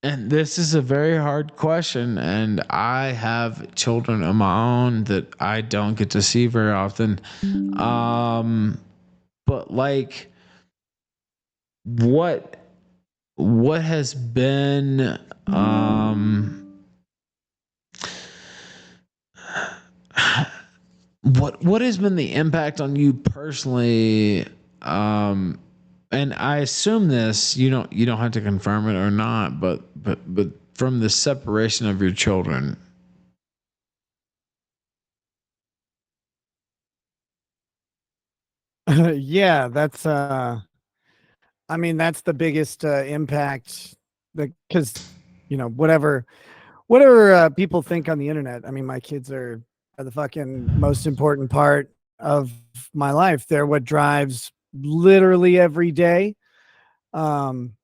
And this is a very hard question, and I have children of my own that I don't get to see very often. Um, but like, what what has been what has been the impact on you personally? Um, and I assume this, you don't have to confirm it or not, but from the separation of your children. Yeah, that's I mean, that's the biggest impact, because whatever people think on the internet. I mean, my kids are the fucking most important part of my life. They're what drives literally every day. Um,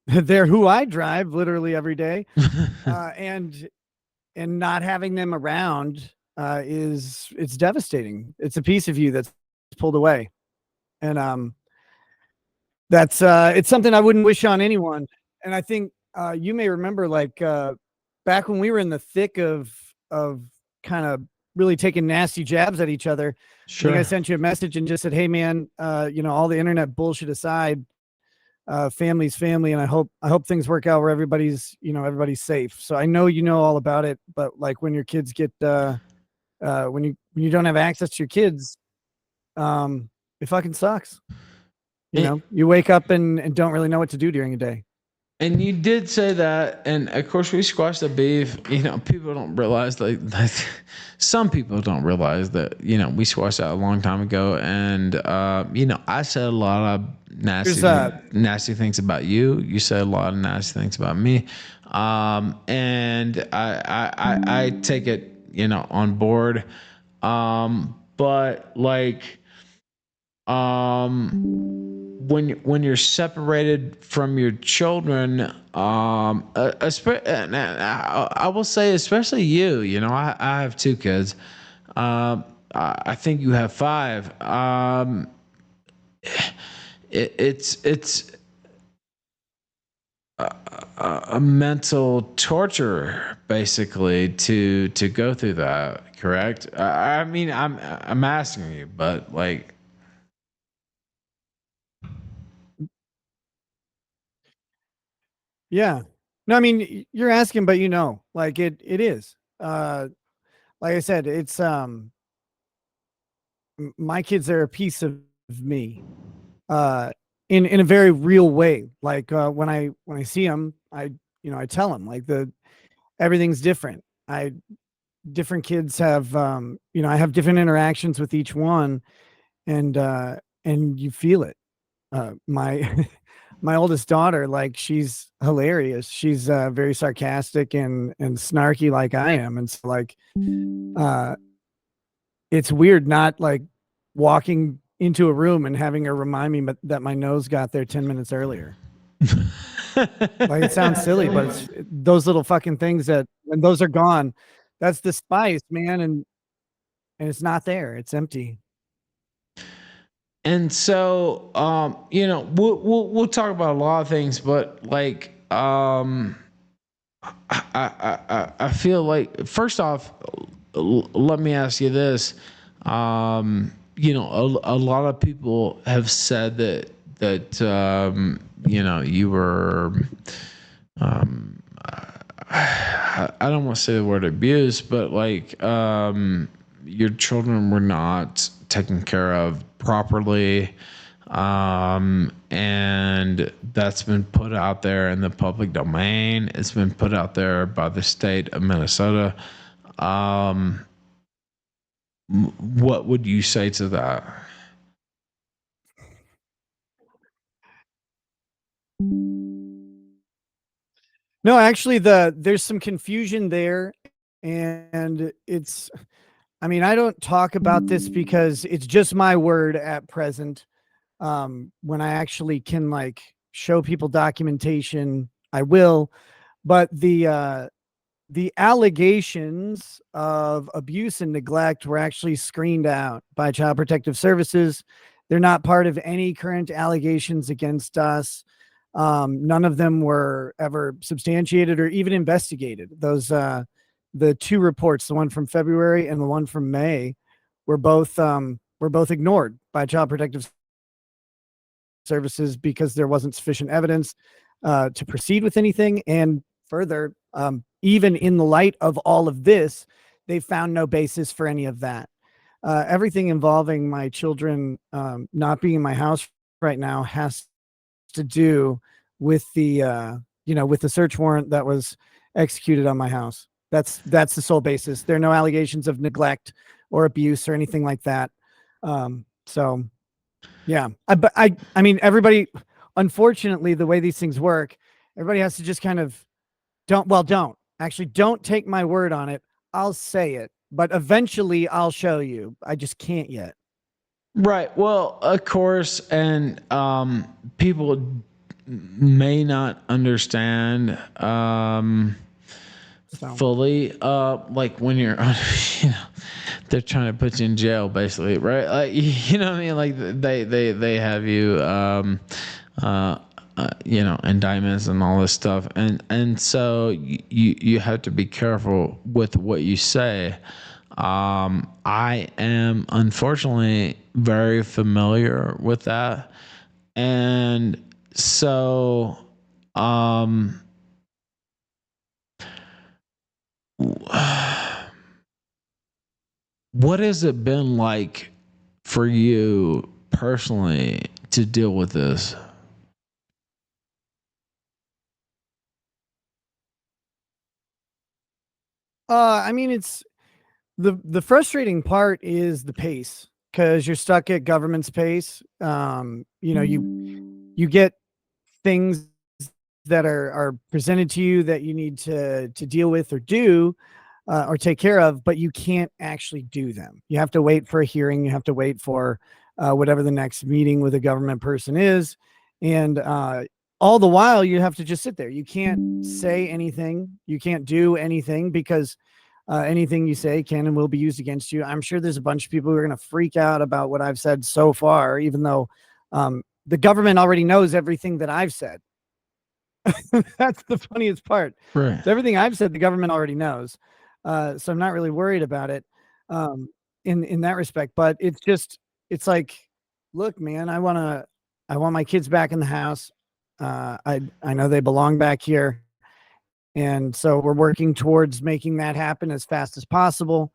they're who I drive literally every day, and not having them around is it's devastating. It's a piece of you that's pulled away, and that's it's something I wouldn't wish on anyone. And I think you may remember, like, back when we were in the thick of kind of really taking nasty jabs at each other. I think I Sure. sent you a message and just said, "Hey, man, all the internet bullshit aside, family's family, and I hope things work out where everybody's safe." So I know you know all about it, but like when your kids get when you don't have access to your kids, it fucking sucks. And, You wake up and don't really know what to do during a day. and you did say that, and of course we squashed the beef. People don't realize, like some people don't realize that we squashed that a long time ago. And I said a lot of There's nasty things about you. You said a lot of nasty things about me, and I take it on board. But like, when you're separated from your children, I will say, especially you. I have two kids. I think you have five. It's a mental torture, basically, to go through that. Correct? I mean, I'm asking you, but like, Yeah. No, I mean, you're asking, but like it is. Like I said, it's my kids are a piece of me. Uh, in a very real way. Like when I see them, I tell them like the everything's different. I Different kids have I have different interactions with each one, and you feel it. My my oldest daughter, like, she's hilarious. She's very sarcastic and snarky like I am, and so like uh it's weird not like walking into a room and having her remind me that my nose got there 10 minutes earlier. Like, it sounds silly, but it's those little fucking things that when those are gone, that's the spice, man, and it's not there. It's empty. And so, we'll talk about a lot of things, but like, I feel like, first off, let me ask you this. A lot of people have said that you were, I don't want to say the word abuse, but like, your children were not taken care of properly. And that's been put out there in the public domain. It's been put out there by the state of Minnesota. Um, what would you say to that? No, actually, there's some confusion there, and it's. I mean, I don't talk about this because it's just my word at present. When I actually can like show people documentation, I will. But the allegations of abuse and neglect were actually screened out by Child Protective Services. They're not part of any current allegations against us. None of them were ever substantiated or even investigated. The two reports, the one from February and the one from May, were both ignored by Child Protective Services because there wasn't sufficient evidence to proceed with anything. And further, even in the light of all of this, they found no basis for any of that. Everything involving my children not being in my house right now has to do with with the search warrant that was executed on my house. That's the sole basis. There are no allegations of neglect or abuse or anything like that. So yeah, but I mean, everybody, unfortunately, the way these things work, everybody has to just kind of don't take my word on it. I'll say it, but eventually I'll show you. I just can't yet. Right. Well, of course, and people may not understand So fully. Like when you're, you know, they're trying to put you in jail, basically, right? Like you know what I mean? Like they have you, uh, you know, indictments and all this stuff, and so you have to be careful with what you say. I am unfortunately very familiar with that. And so, um, what has it been like for you personally to deal with this? I mean, it's the frustrating part is the pace because you're stuck at government's pace. You get things that are presented to you that you need to deal with or do or take care of, but you can't actually do them. You have to wait for a hearing. You have to wait for whatever the next meeting with a government person is, and all the while you have to just sit there. You can't say anything. You can't do anything because anything you say can and will be used against you. I'm sure there's a bunch of people who are going to freak out about what I've said so far, even though the government already knows everything that I've said. That's the funniest part. Right. So everything I've said, the government already knows. So I'm not really worried about it um, in that respect. But it's like, look, man, I want my kids back in the house. I know they belong back here, and so we're working towards making that happen as fast as possible.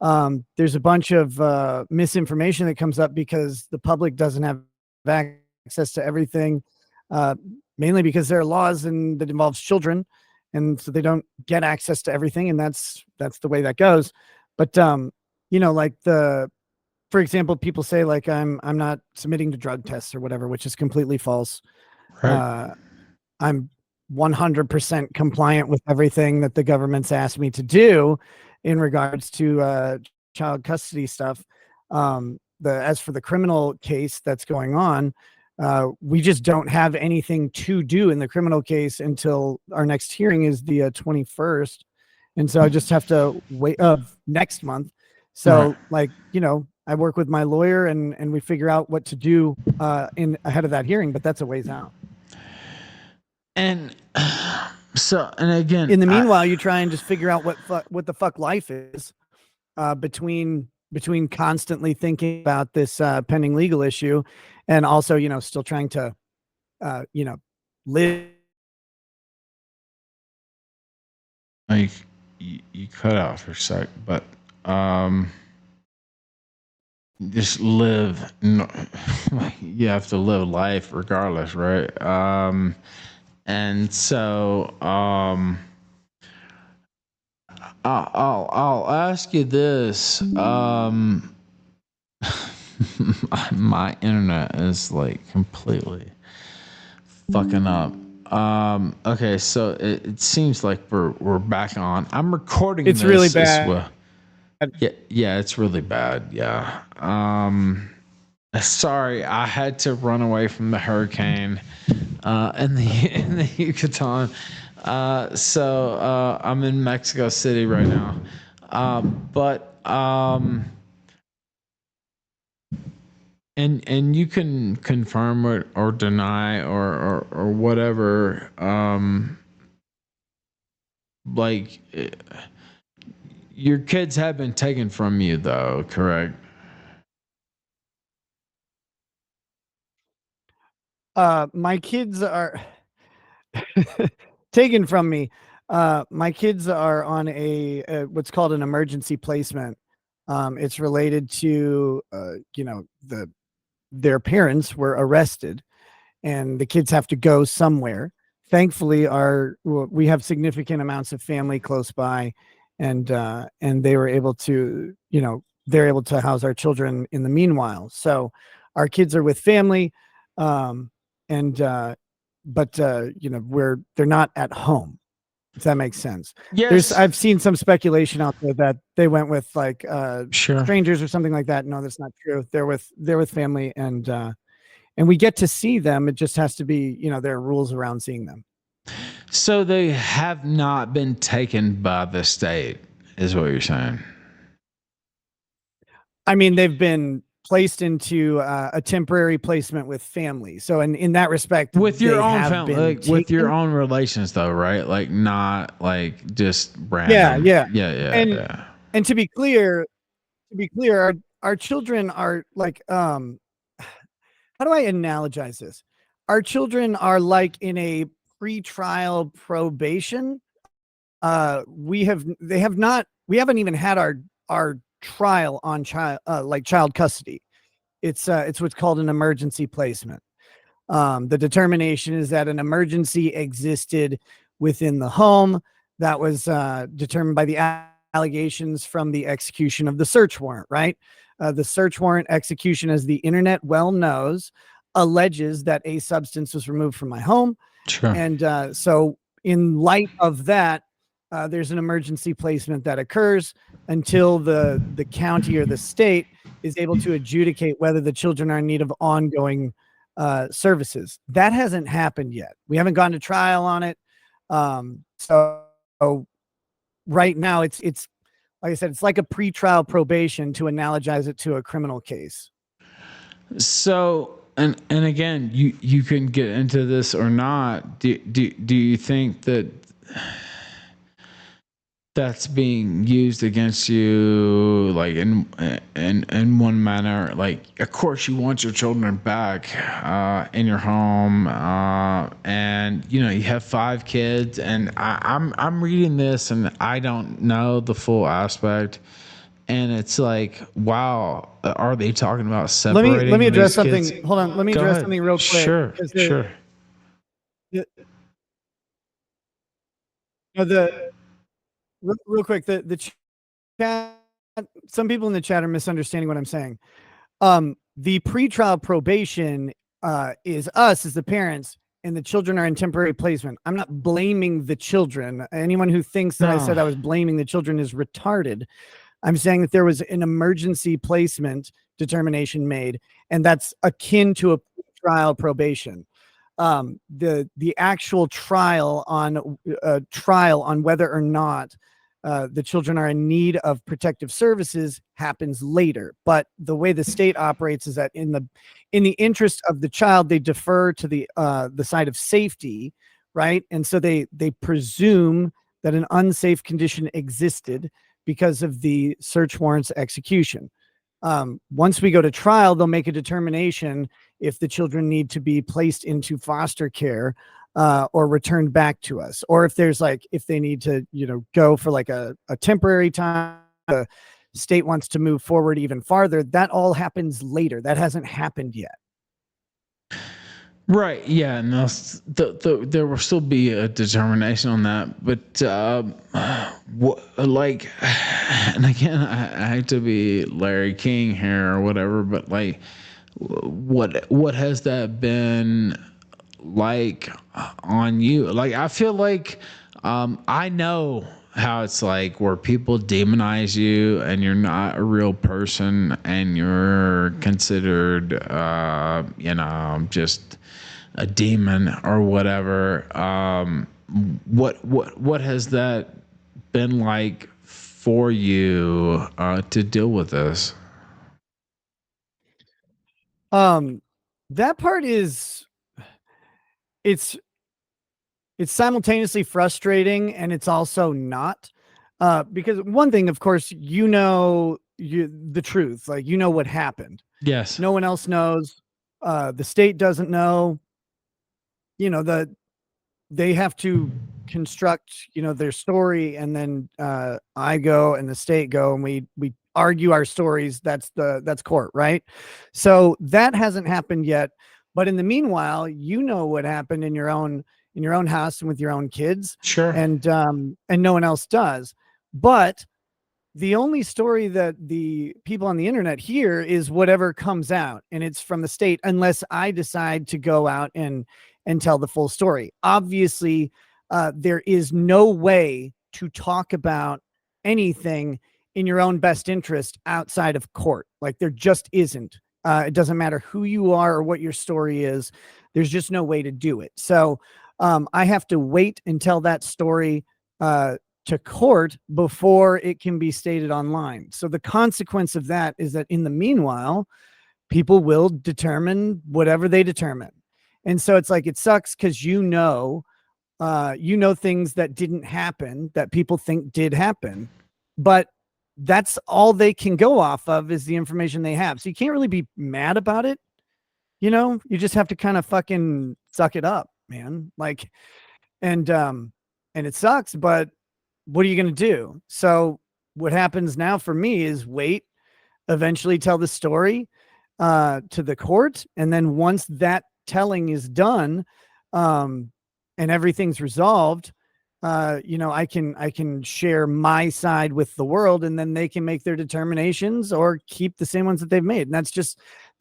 There's a bunch of misinformation that comes up because the public doesn't have access to everything, uh, mainly because there are laws and that involves children, and so they don't get access to everything, and that's the way that goes. But like for example, people say like I'm not submitting to drug tests or whatever, which is completely false. Right. Uh, I'm 100% compliant with everything that the government's asked me to do in regards to child custody stuff. As for the criminal case that's going on, we just don't have anything to do in the criminal case until our next hearing is the 21st, and so I just have to wait next month. Right. So I work with my lawyer and we figure out what to do in ahead of that hearing, but that's a ways out. And so, and again, In the meanwhile, you try and just figure out what the fuck life is between constantly thinking about this pending legal issue, and also still trying to live. like you cut out for a sec, but just live. No, like you have to live life regardless, right? And so I'll ask you this. My internet is like completely fucking up. Okay, so it seems like we're back on. I'm recording It's this really as bad. well. Yeah, it's really bad. Yeah. Sorry, I had to run away from the hurricane in the in the Yucatan. So I'm in Mexico City right now. But And you can confirm or deny or whatever. Like your kids have been taken from you, though, correct? My kids are taken from me. My kids are on what's called an emergency placement. It's related to their parents were arrested, and the kids have to go somewhere. Thankfully, we have significant amounts of family close by, and they were able to, they're able to house our children in the meanwhile. So our kids are with family, um, and but they're not at home. If that makes sense. Yes. I've seen some speculation out there that they went with like Sure. strangers or something like that. No, that's not true. They're with family, and we get to see them. It just has to be, there are rules around seeing them. So they have not been taken by the state, is what you're saying. I mean, they've been placed into a temporary placement with family. So in that respect, With your they own have family, been like with your taken. own relations, though, right? Like not like just Yeah, random. yeah. Yeah, yeah, And yeah. and to be clear, our children are like how do I analogize this? Our children are like in a pre-trial probation. We have they have not we haven't even had our trial on child custody. It's what's called an emergency placement. The determination is that an emergency existed within the home that was determined by the allegations from the execution of the search warrant, right? The search warrant execution, as the internet well knows, alleges that a substance was removed from my home. Sure. And so, in light of that, there's an emergency placement that occurs until the county or the state is able to adjudicate whether the children are in need of ongoing services. That hasn't happened yet. We haven't gone to trial on it. So right now, it's like I said, it's like a pretrial probation to analogize it to a criminal case. So and again, you can get into this or not. Do you think that that's being used against you, like in one manner? Like, of course you want your children back in your home, and you have 5 kids, and I'm reading this and I don't know the full aspect, and it's like, wow, are they talking about Let me separating address these kids? something. Hold on. Let me Go address ahead. something real quick Sure, because sure. the, the real quick the chat. Some people in the chat are misunderstanding what I'm saying. The pretrial probation is us as the parents, and the children are in temporary placement. I'm not blaming the children. Anyone who thinks that I No. said I was blaming the children is retarded. I'm saying that there was an emergency placement determination made, and that's akin to a trial probation. The actual trial on whether or not the children are in need of protective services happens later. But the way the state operates is that in the interest of the child, they defer to the side of safety, right? And so they presume that an unsafe condition existed because of the search warrant's execution. Once we go to trial, they'll make a determination if the children need to be placed into foster care or returned back to us, or if if they need to, go for like a temporary time. The state wants to move forward even farther. That all happens later. That hasn't happened yet. Right. Yeah. No. There will still be a determination on that, but like, and again, I hate to be Larry King here or whatever, but like, what has that been like on you? Like, I feel like I know how it's like where people demonize you and you're not a real person and you're considered just a demon or whatever. What has that been like for you to deal with this? Um, that part is it's it's simultaneously frustrating and it's also not. Because one thing, of course, the truth, like what happened. Yes. No one else knows. The state doesn't know. The they have to construct their story, and then I go and the state go, and we argue our stories. That's court, right? So that hasn't happened yet, but in the meanwhile, what happened in your own house and with your own kids, Sure. and no one else does. But the only story that the people on the internet hear is whatever comes out, and it's from the state, unless I decide to go out and tell the full story. Obviously, there is no way to talk about anything in your own best interest outside of court. Like, there just isn't. It doesn't matter who you are or what your story is. There's just no way to do it. So I have to wait until that story to court before it can be stated online. So the consequence of that is that in the meanwhile, people will determine whatever they determine. And so it's like, it sucks because things that didn't happen that people think did happen, but that's all they can go off of is the information they have. So you can't really be mad about it. You just have to kind of fucking suck it up, man. Like, and it sucks, but what are you going to do? So what happens now for me is wait, eventually tell the story to the court, and then once that telling is done, and everything's resolved, I can share my side with the world, and then they can make their determinations or keep the same ones that they've made. And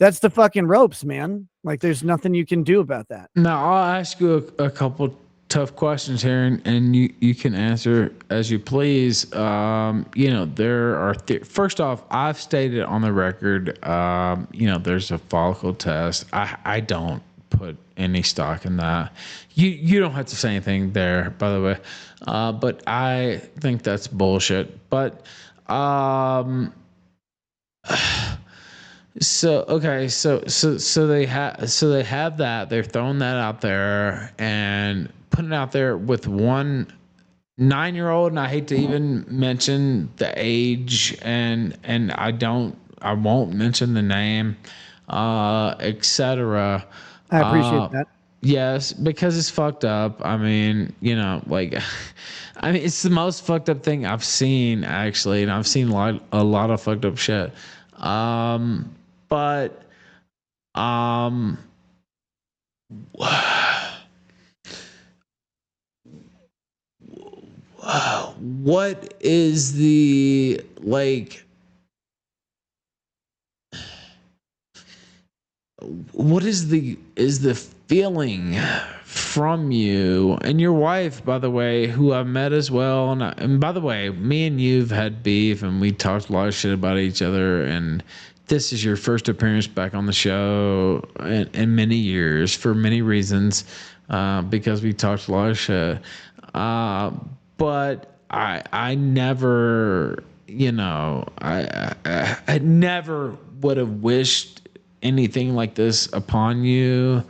that's the fucking ropes, man. Like, there's nothing you can do about that. Now I'll ask you a couple tough questions here, and you can answer as you please. There are first off, I've stated on the record, there's a follicle test. I don't put any stock in that. You don't have to say anything there, by the way. But I think that's bullshit. But so okay, so they have that. They're throwing that out there and putting it out there with one 9-year-old, and I hate to even mention the age, and I won't mention the name, etc. I appreciate that. Yes, because it's fucked up. I mean, like, I mean, it's the most fucked up thing I've seen, actually, and I've seen a lot of fucked up shit. But um, what is the like? What is the feeling from you and your wife, by the way, who I've met as well? And by the way, me and you've had beef, and we talked a lot of shit about each other. And this is your first appearance back on the show in many years for many reasons, because we talked a lot of shit. But I never, I never would have wished anything like this upon you,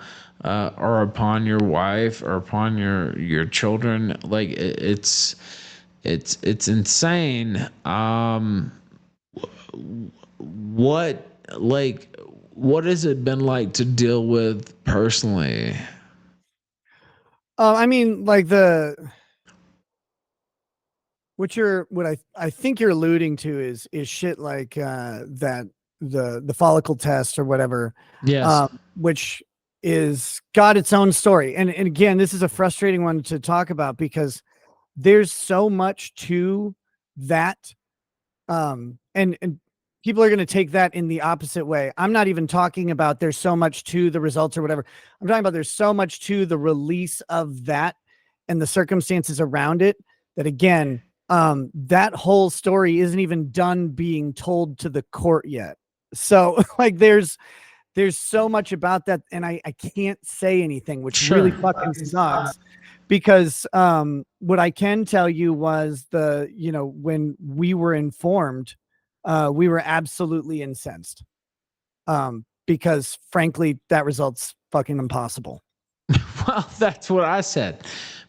or upon your wife, or upon your children. Like, it's insane. What like what has it been like to deal with personally? I mean, like, what I think you're alluding to is shit like that, the follicle test or whatever, Yes. which is got its own story. And again, this is a frustrating one to talk about because there's so much to that, and people are going to take that in the opposite way. I'm not even talking about there's so much to the results or whatever. I'm talking about there's so much to the release of that and the circumstances around it that, again, that whole story isn't even done being told to the court yet. So like, there's so much about that, and I can't say anything, which really Sure. fucking sucks. Because what I can tell you was when we were informed, we were absolutely incensed. because frankly, that result's fucking impossible. Well, that's what I said,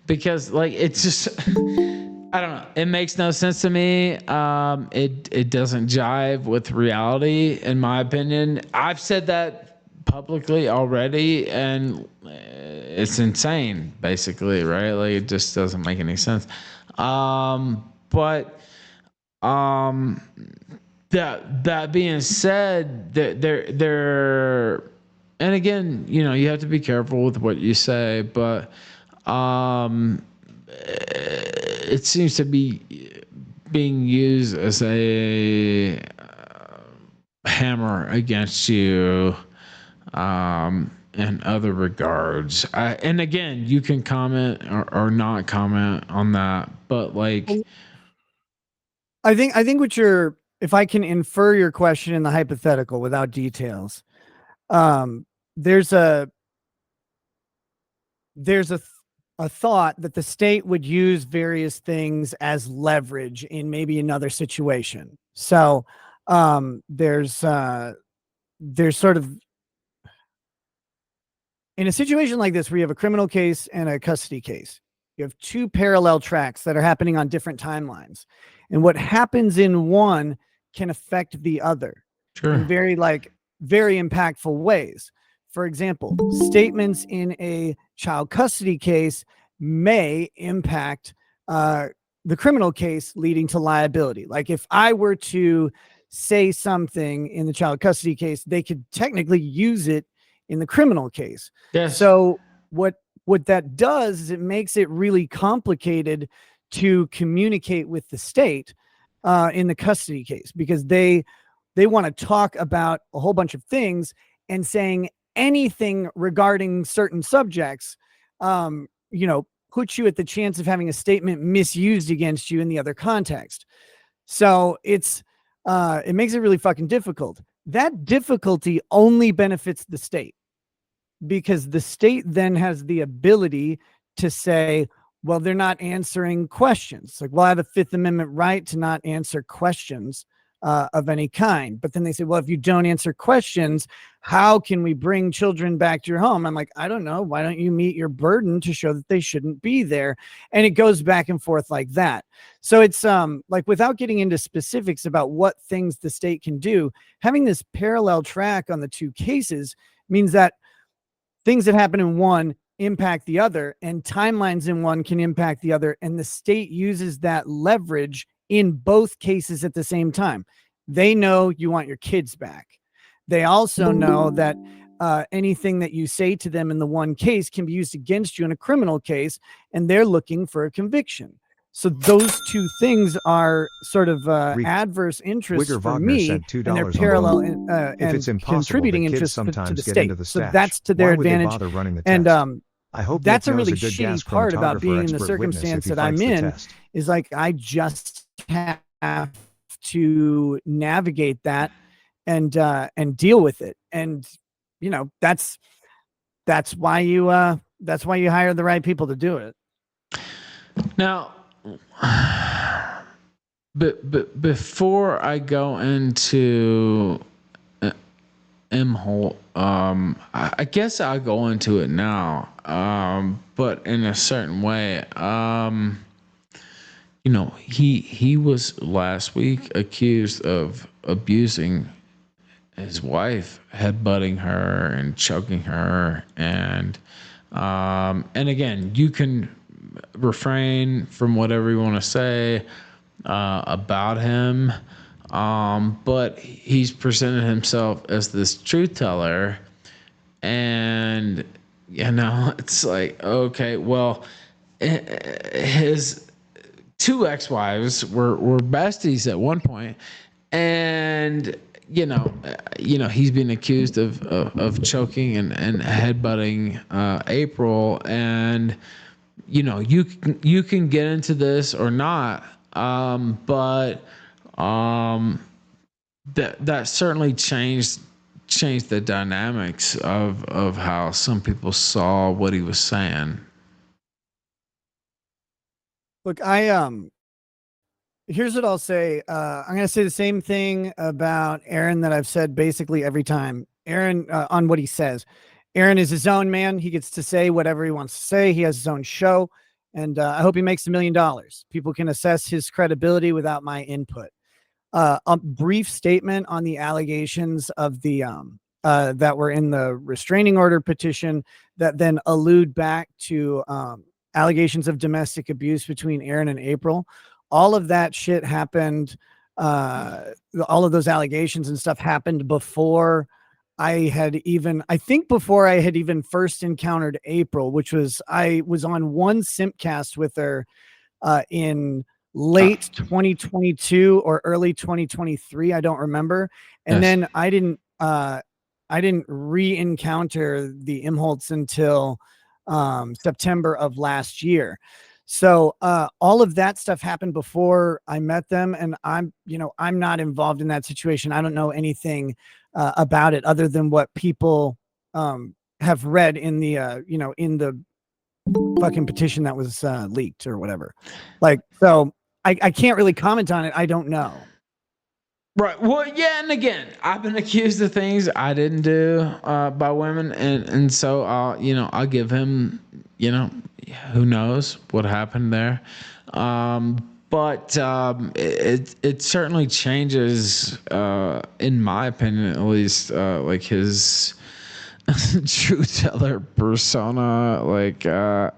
because like it's just I don't know. It makes no sense to me. It doesn't jive with reality, in my opinion. I've said that publicly already, and it's insane, basically, right? Like it just doesn't make any sense. But um, that being said, there, and again, you have to be careful with what you say, but it seems to be being used as a hammer against you in other regards. And again, you can comment or not comment on that, but like, I think what you're, if I can infer your question in the hypothetical without details, um, there's a there's a thought that the state would use various things as leverage in maybe another situation. So there's sort of, in a situation like this where you have a criminal case and a custody case, you have two parallel tracks that are happening on different timelines, and what happens in one can affect the other in sure. very impactful ways. For example, statements in a child custody case may impact the criminal case, leading to liability. Like if I were to say something in the child custody case, they could technically use it in the criminal case. Yes. So what that does is it makes it really complicated to communicate with the state in the custody case, because they want to talk about a whole bunch of things, and saying anything regarding certain subjects, puts you at the chance of having a statement misused against you in the other context. So it makes it really fucking difficult. That difficulty only benefits the state, because the state then has the ability to say, well, they're not answering questions. Like, well, I have a Fifth Amendment right to not answer questions of any kind. But then they say, well, if you don't answer questions, how can we bring children back to your home? I'm like, I don't know. Why don't you meet your burden to show that they shouldn't be there? And it goes back and forth like that. So it's like, without getting into specifics about what things the state can do, having this parallel track on the two cases means that things that happen in one impact the other, and timelines in one can impact the other. And the state uses that leverage in both cases at the same time. They know you want your kids back. They also know that anything that you say to them in the one case can be used against you in a criminal case, and they're looking for a conviction. So those two things are sort of adverse interests Wigger for Wagner me, sent and they're $2 on parallel If and it's impossible contributing that kids interests to sometimes the get into state. the So stash, that's to their why would they advantage. bother running the And test? I hope that's Nick a knows really a good gas shitty part about being in the chromatographer expert witness if circumstance he that I'm fights the in, test. is like, I just have to navigate that and deal with it. And that's why you hire the right people to do it. Now, but before I go into M-hole, I guess I'll go into it now, but in a certain way. He was last week accused of abusing his wife, headbutting her and choking her, and again, you can refrain from whatever you want to say about him, but he's presented himself as this truth teller, and it's like, okay, well, his two ex-wives were besties at one point, and he's been accused of choking and headbutting April, and you can get into this or not, but that certainly changed the dynamics of how some people saw what he was saying. Look, here's what I'll say. I'm going to say the same thing about Aaron that I've said basically every time. on what he says. Aaron is his own man. He gets to say whatever he wants to say. He has his own show, and I hope he makes $1 million. People can assess his credibility without my input. A brief statement on the allegations of the that were in the restraining order petition that then allude back to allegations of domestic abuse between Aaron and April. All of that shit happened. All of those allegations and stuff happened before I think before I had even first encountered April, which was I was on one Simpcast with her in late 2022 or early 2023. I don't remember. And Yes. then I didn't re-encounter the Imholtz until September of last year. So all of that stuff happened before I met them, and I'm not involved in that situation. I don't know anything about it other than what people have read in the in the fucking petition that was leaked or whatever. Like, so I can't really comment on it. I don't know. Right. Well, yeah, and again, I've been accused of things I didn't do by women, and so I'll give him, who knows what happened there, but it certainly changes, in my opinion, at least, like his truth teller persona. Like I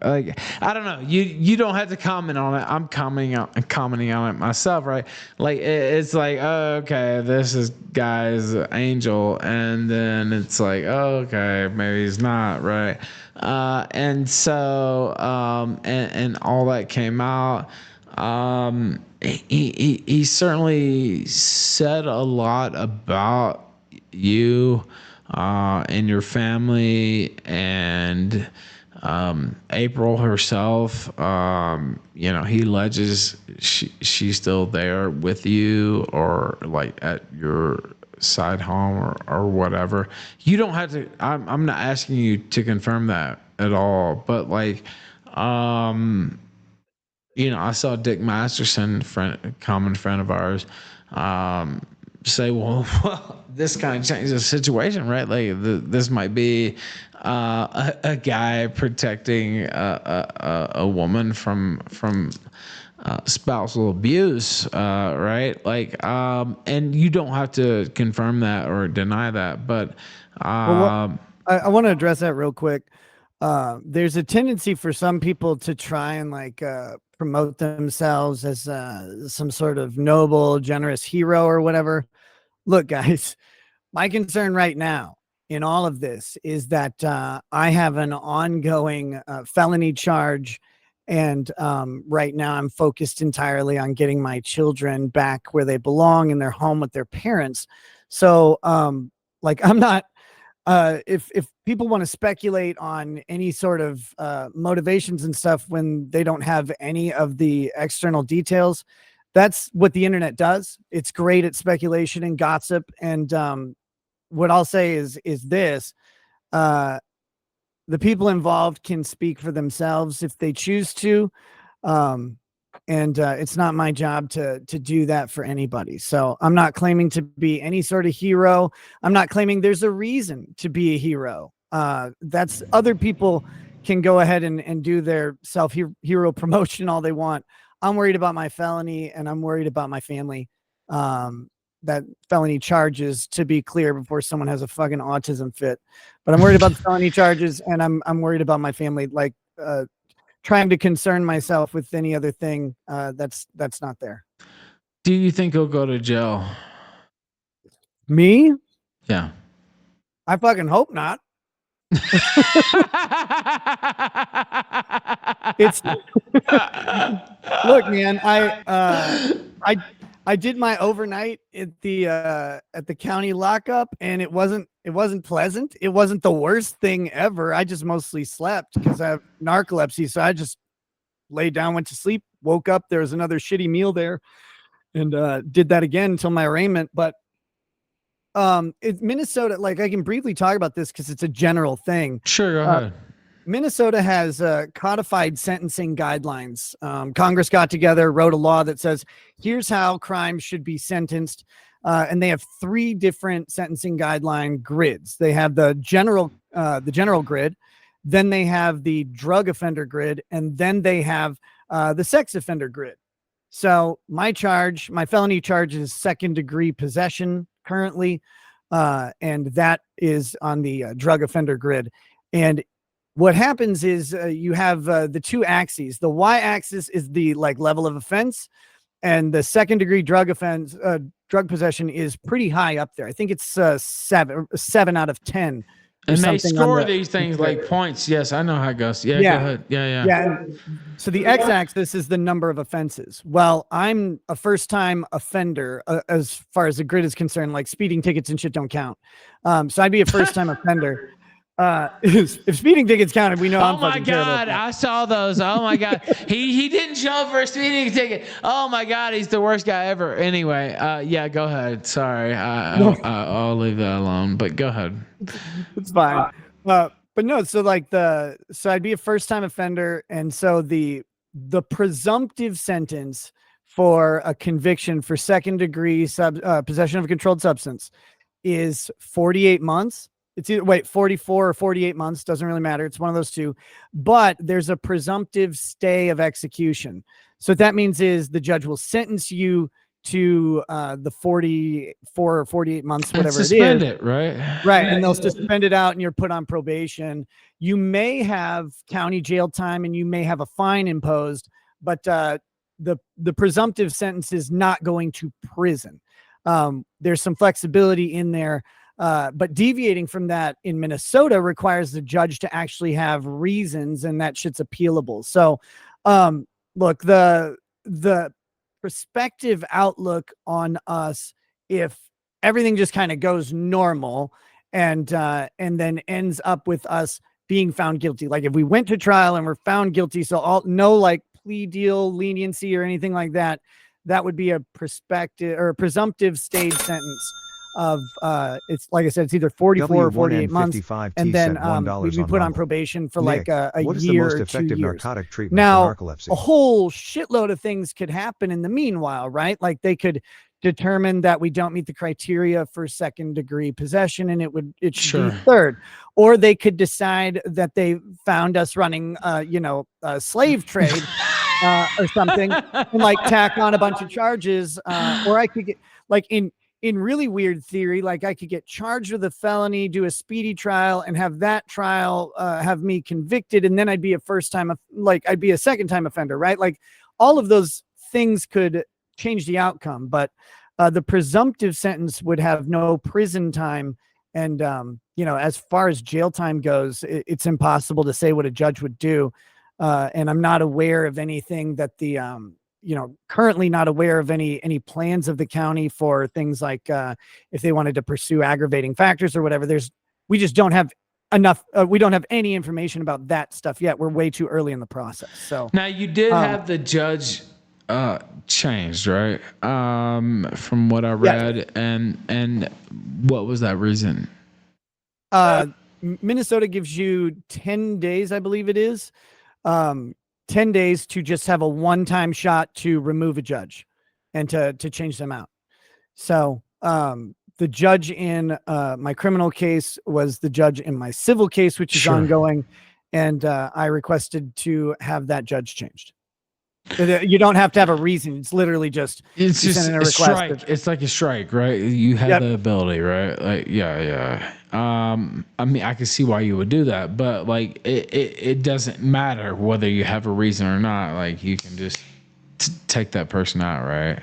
don't know, you don't have to comment on it. I'm commenting on it myself, right? Like it's like, oh, okay, this is guy's angel, and then it's like, oh, okay, maybe he's not, right? And so and all that came out. He certainly said a lot about you and your family, and April herself. He alleges she's still there with you, or like at your side home, or whatever. You don't have to. I'm not asking you to confirm that at all, but like, I saw Dick Masterson, common friend of ours, say, well, this kind of changes the situation, right? Like this might be a guy protecting a woman from spousal abuse, right? Like, and you don't have to confirm that or deny that, but I want to address that real quick. There's a tendency for some people to try and like promote themselves as some sort of noble, generous hero or whatever. Look, guys, my concern right now in all of this is that I have an ongoing felony charge. And right now I'm focused entirely on getting my children back where they belong in their home with their parents. So like I'm not, if people want to speculate on any sort of motivations and stuff when they don't have any of the external details, that's what the internet does. It's great at speculation and gossip. And what I'll say is this: the people involved can speak for themselves if they choose to. And it's not my job to do that for anybody. So I'm not claiming to be any sort of hero. I'm not claiming there's a reason to be a hero. That's other people can go ahead and do their hero promotion all they want. I'm worried about my felony, and I'm worried about my family. That felony charges, to be clear, before someone has a fucking autism fit. But I'm worried about the felony charges, and I'm worried about my family. Like, trying to concern myself with any other thing that's not there. do you think he'll go to jail? Me? Yeah. I fucking hope not. It's look, man, I did my overnight at the county lockup, and it wasn't pleasant. It wasn't the worst thing ever. I just mostly slept because I have narcolepsy. So I just laid down, went to sleep, woke up. There was another shitty meal there, and did that again until my arraignment. But Minnesota, like, I can briefly talk about this because it's a general thing. Sure, go ahead. Minnesota has codified sentencing guidelines. Congress got together, wrote a law that says, here's how crimes should be sentenced. and they have three different sentencing guideline grids. They have the general grid, then they have the drug offender grid, and then they have the sex offender grid. So my felony charge is second-degree possession currently, and that is on the drug offender grid. And what happens is you have the two axes. The y-axis is the level of offense, and the second-degree drug possession is pretty high up there. I think it's 7 out of 10. And they score these things like points. Yes, I know how it goes. Yeah, go ahead. Yeah. So the x-axis is the number of offenses. Well, I'm a first-time offender as far as the grid is concerned. Like speeding tickets and shit don't count. So I'd be a first-time offender. If speeding tickets counted, we know. Oh my God, I saw those. Oh my God, he didn't show up for a speeding ticket. Oh my God, he's the worst guy ever. Anyway, yeah, go ahead. Sorry, I'll leave that alone. But go ahead. It's fine. But no, so I'd be a first time offender, and so the presumptive sentence for a conviction for second degree possession of a controlled substance is 48 months. It's either 44 or 48 months. Doesn't really matter. It's one of those two. But there's a presumptive stay of execution. So what that means is the judge will sentence you to the 44 or 48 months, whatever it is. Suspend it, right? Right. And they'll suspend it out and you're put on probation. You may have county jail time and you may have a fine imposed, but the presumptive sentence is not going to prison. There's some flexibility in there. But deviating from that in Minnesota requires the judge to actually have reasons, and that shit's appealable. So, look, the perspective outlook on us, if everything just kind of goes normal and then ends up with us being found guilty, like if we went to trial and we're found guilty, so no plea deal, leniency or anything like that, that would be a perspective or a presumptive stayed sentence of it's like I said, it's either 44 or 48 months, and then we'd be put on probation for like a year or 2 years. Narcotic treatment now, for narcolepsy? A whole shitload of things could happen in the meanwhile, right? Like they could determine that we don't meet the criteria for second degree possession, and it should be third, or they could decide that they found us running, a slave trade. Or something, and tack on a bunch of charges, or I could get in really weird theory, I could get charged with a felony, do a speedy trial, and have that trial have me convicted, and then I'd be I'd be a second time offender, right? All of those things could change the outcome, but the presumptive sentence would have no prison time, and as far as jail time goes, it's impossible to say what a judge would do. And I'm not aware of anything that currently not aware of any plans of the county for things like if they wanted to pursue aggravating factors or whatever. We just don't have enough. We don't have any information about that stuff yet. We're way too early in the process. So now you did have the judge changed, right? From what I read, yes. and what was that reason? Minnesota gives you 10 days, I believe it is. 10 days to just have a one-time shot to remove a judge and to change them out. So the judge in my criminal case was the judge in my civil case, which is ongoing. And I requested to have that judge changed. You don't have to have a reason. It's literally just a strike. It's like a strike, right? You have the ability, right? Yeah. I mean, I can see why you would do that, but it doesn't matter whether you have a reason or not. You can just take that person out, right?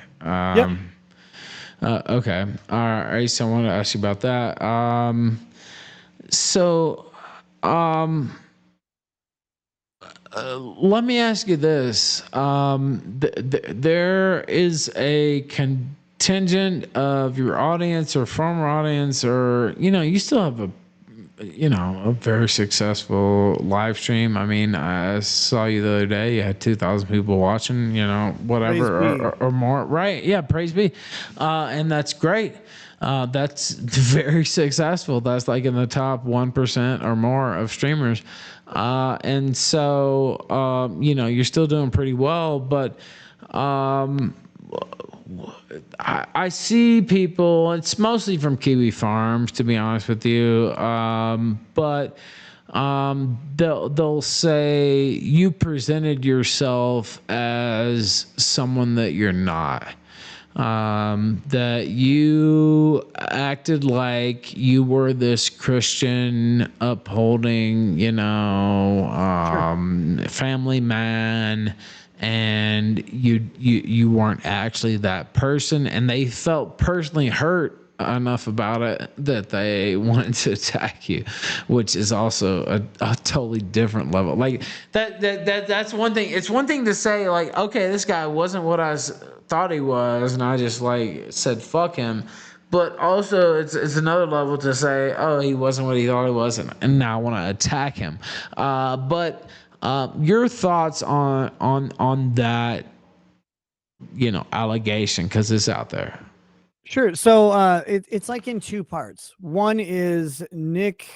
Okay. All right. So I want to ask you about that. Let me ask you this. There is a contingent of your audience or former audience, or, you still have a very successful live stream. I mean, I saw you the other day, you had 2,000 people watching, whatever, or more. Right. Yeah. Praise be. And that's great. That's very successful. That's in the top 1% or more of streamers. And so, you're still doing pretty well, but, I see people. It's mostly from Kiwi Farms, to be honest with you. But they'll say you presented yourself as someone that you're not. That you acted like you were this Christian upholding, Sure. family man, and you weren't actually that person, and they felt personally hurt enough about it that they wanted to attack you, which is also a totally different level. Like that's one thing. It's one thing to say like, okay, this guy wasn't what thought he was, and I just like said fuck him. But also, it's another level to say, oh, he wasn't what he thought he was, and now I want to attack him. But your thoughts on that, allegation, because it's out there. Sure. So it's like in two parts. One is Nick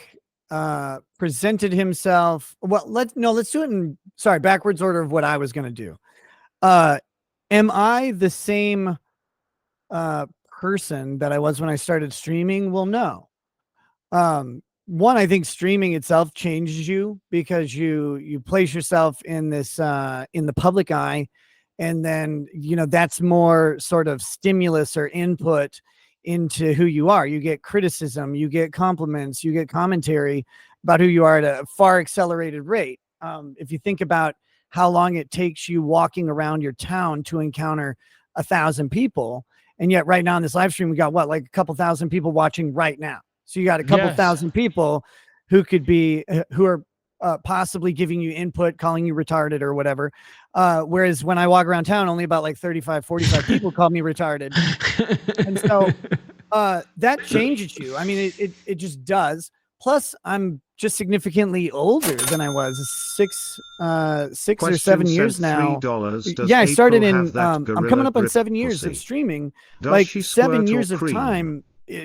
presented himself. Well, let's do it in backwards order of what I was going to do. Am I the same person that I was when I started streaming? Well, no. One, I think streaming itself changes you because you place yourself in this in the public eye, and then that's more sort of stimulus or input into who you are. You get criticism, you get compliments, you get commentary about who you are at a far accelerated rate. If you think about how long it takes you walking around your town to encounter 1,000 people, and yet right now in this live stream we got like a couple thousand people watching right now. So you got a couple thousand people who could be who are possibly giving you input, calling you retarded or whatever. Whereas when I walk around town, only about like 35, 45 people call me retarded. And so that changes you. I mean, it just does. Plus, I'm just significantly older than I was 6 or 7 years now. Yeah, I started in I'm coming up on 7 years of streaming. Like 7 years of time,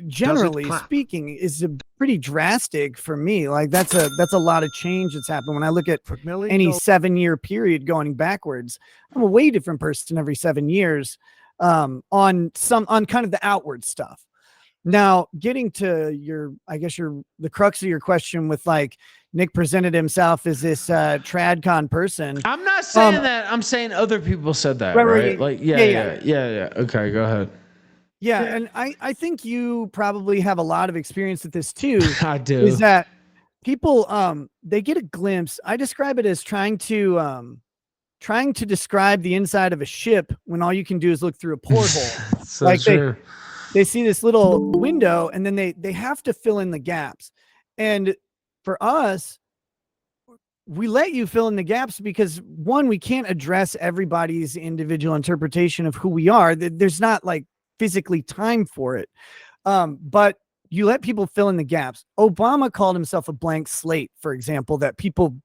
generally speaking, is a pretty drastic for me. Like that's a lot of change that's happened. When I look at any 7-year period going backwards, I'm a way different person every 7 years on kind of the outward stuff. Now, getting to the crux of your question with like Nick presented himself as this tradcon person. I'm not saying that. I'm saying other people said that, right? Like, yeah. Okay, go ahead. Yeah, and I think you probably have a lot of experience with this too. I do. Is that people they get a glimpse. I describe it as trying to describe the inside of a ship when all you can do is look through a porthole. So like true. They see this little window, and then they have to fill in the gaps. And for us, we let you fill in the gaps because one, we can't address everybody's individual interpretation of who we are. There's not like physically time for it. But you let people fill in the gaps. Obama called himself a blank slate, for example, that people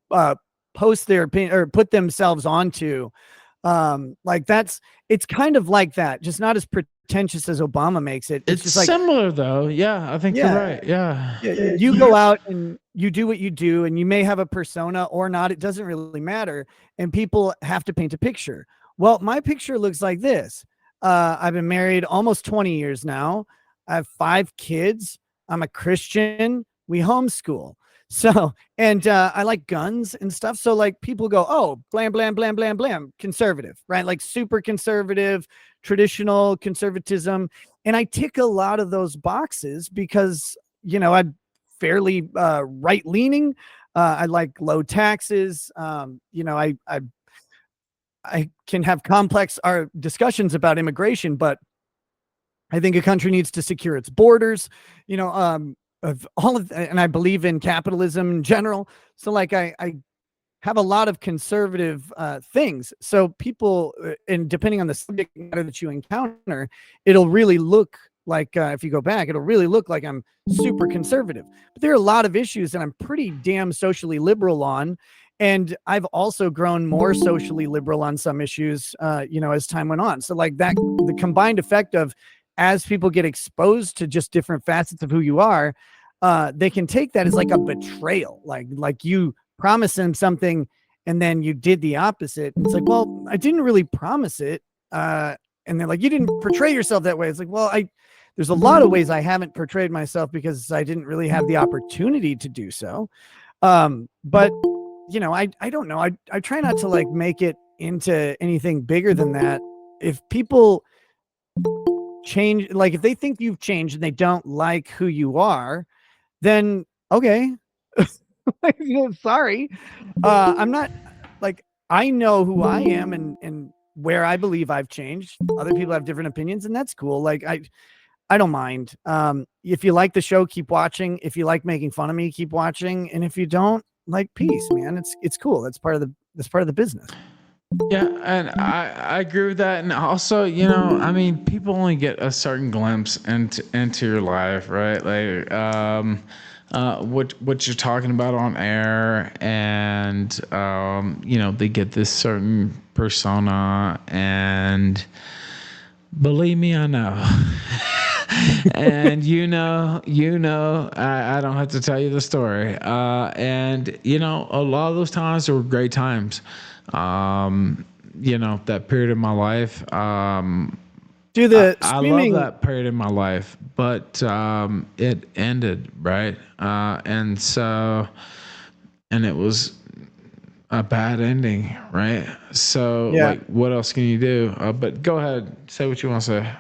post their opinion or put themselves onto. It's kind of like that, just not as pretentious as Obama makes it. It's just like similar though. Yeah, I think you're right. Yeah. You go out and you do what you do, and you may have a persona or not. It doesn't really matter. And people have to paint a picture. Well, my picture looks like this. I've been married almost 20 years now. I have 5 kids. I'm a Christian. We homeschool. So, and I like guns and stuff. So like people go, oh, blam, blam, blam, blam, blam, conservative, right? Like super conservative, traditional conservatism. And I tick a lot of those boxes because, I'm fairly right leaning. I like low taxes. I can have complex discussions about immigration, but I think a country needs to secure its borders, of all of, and I believe in capitalism in general. So like I have a lot of conservative things. So people, and depending on the subject matter that you encounter, it'll really look like, if you go back, it'll really look like I'm super conservative. But there are a lot of issues that I'm pretty damn socially liberal on. And I've also grown more socially liberal on some issues, as time went on. So like that, the combined effect of as people get exposed to just different facets of who you are, they can take that as like a betrayal. Like you promised them something and then you did the opposite. It's like, well, I didn't really promise it. and they're like, you didn't portray yourself that way. It's like, well, there's a lot of ways I haven't portrayed myself because I didn't really have the opportunity to do so. But you know, I don't know. I try not to like make it into anything bigger than that. If people change, like if they think you've changed and they don't like who you are, then okay. Sorry. I'm not like, I know who I am and where I believe I've changed. Other people have different opinions, and that's cool. Like I don't mind. If you like the show, keep watching. If you like making fun of me, keep watching. And if you don't, like, peace, man. It's cool. That's part of the business. Yeah, and I agree with that. And also, you know, I mean, people only get a certain glimpse into your life, right? Like, what you're talking about on air, and you know, they get this certain persona, and believe me, I know. And I don't have to tell you the story. And you know, a lot of those times were great times. You know, that period of my life. Do the I love streaming. that period in my life, but it ended, right? And it was a bad ending, right? So, Yeah, like, what else can you do? But go ahead, say what you want to say.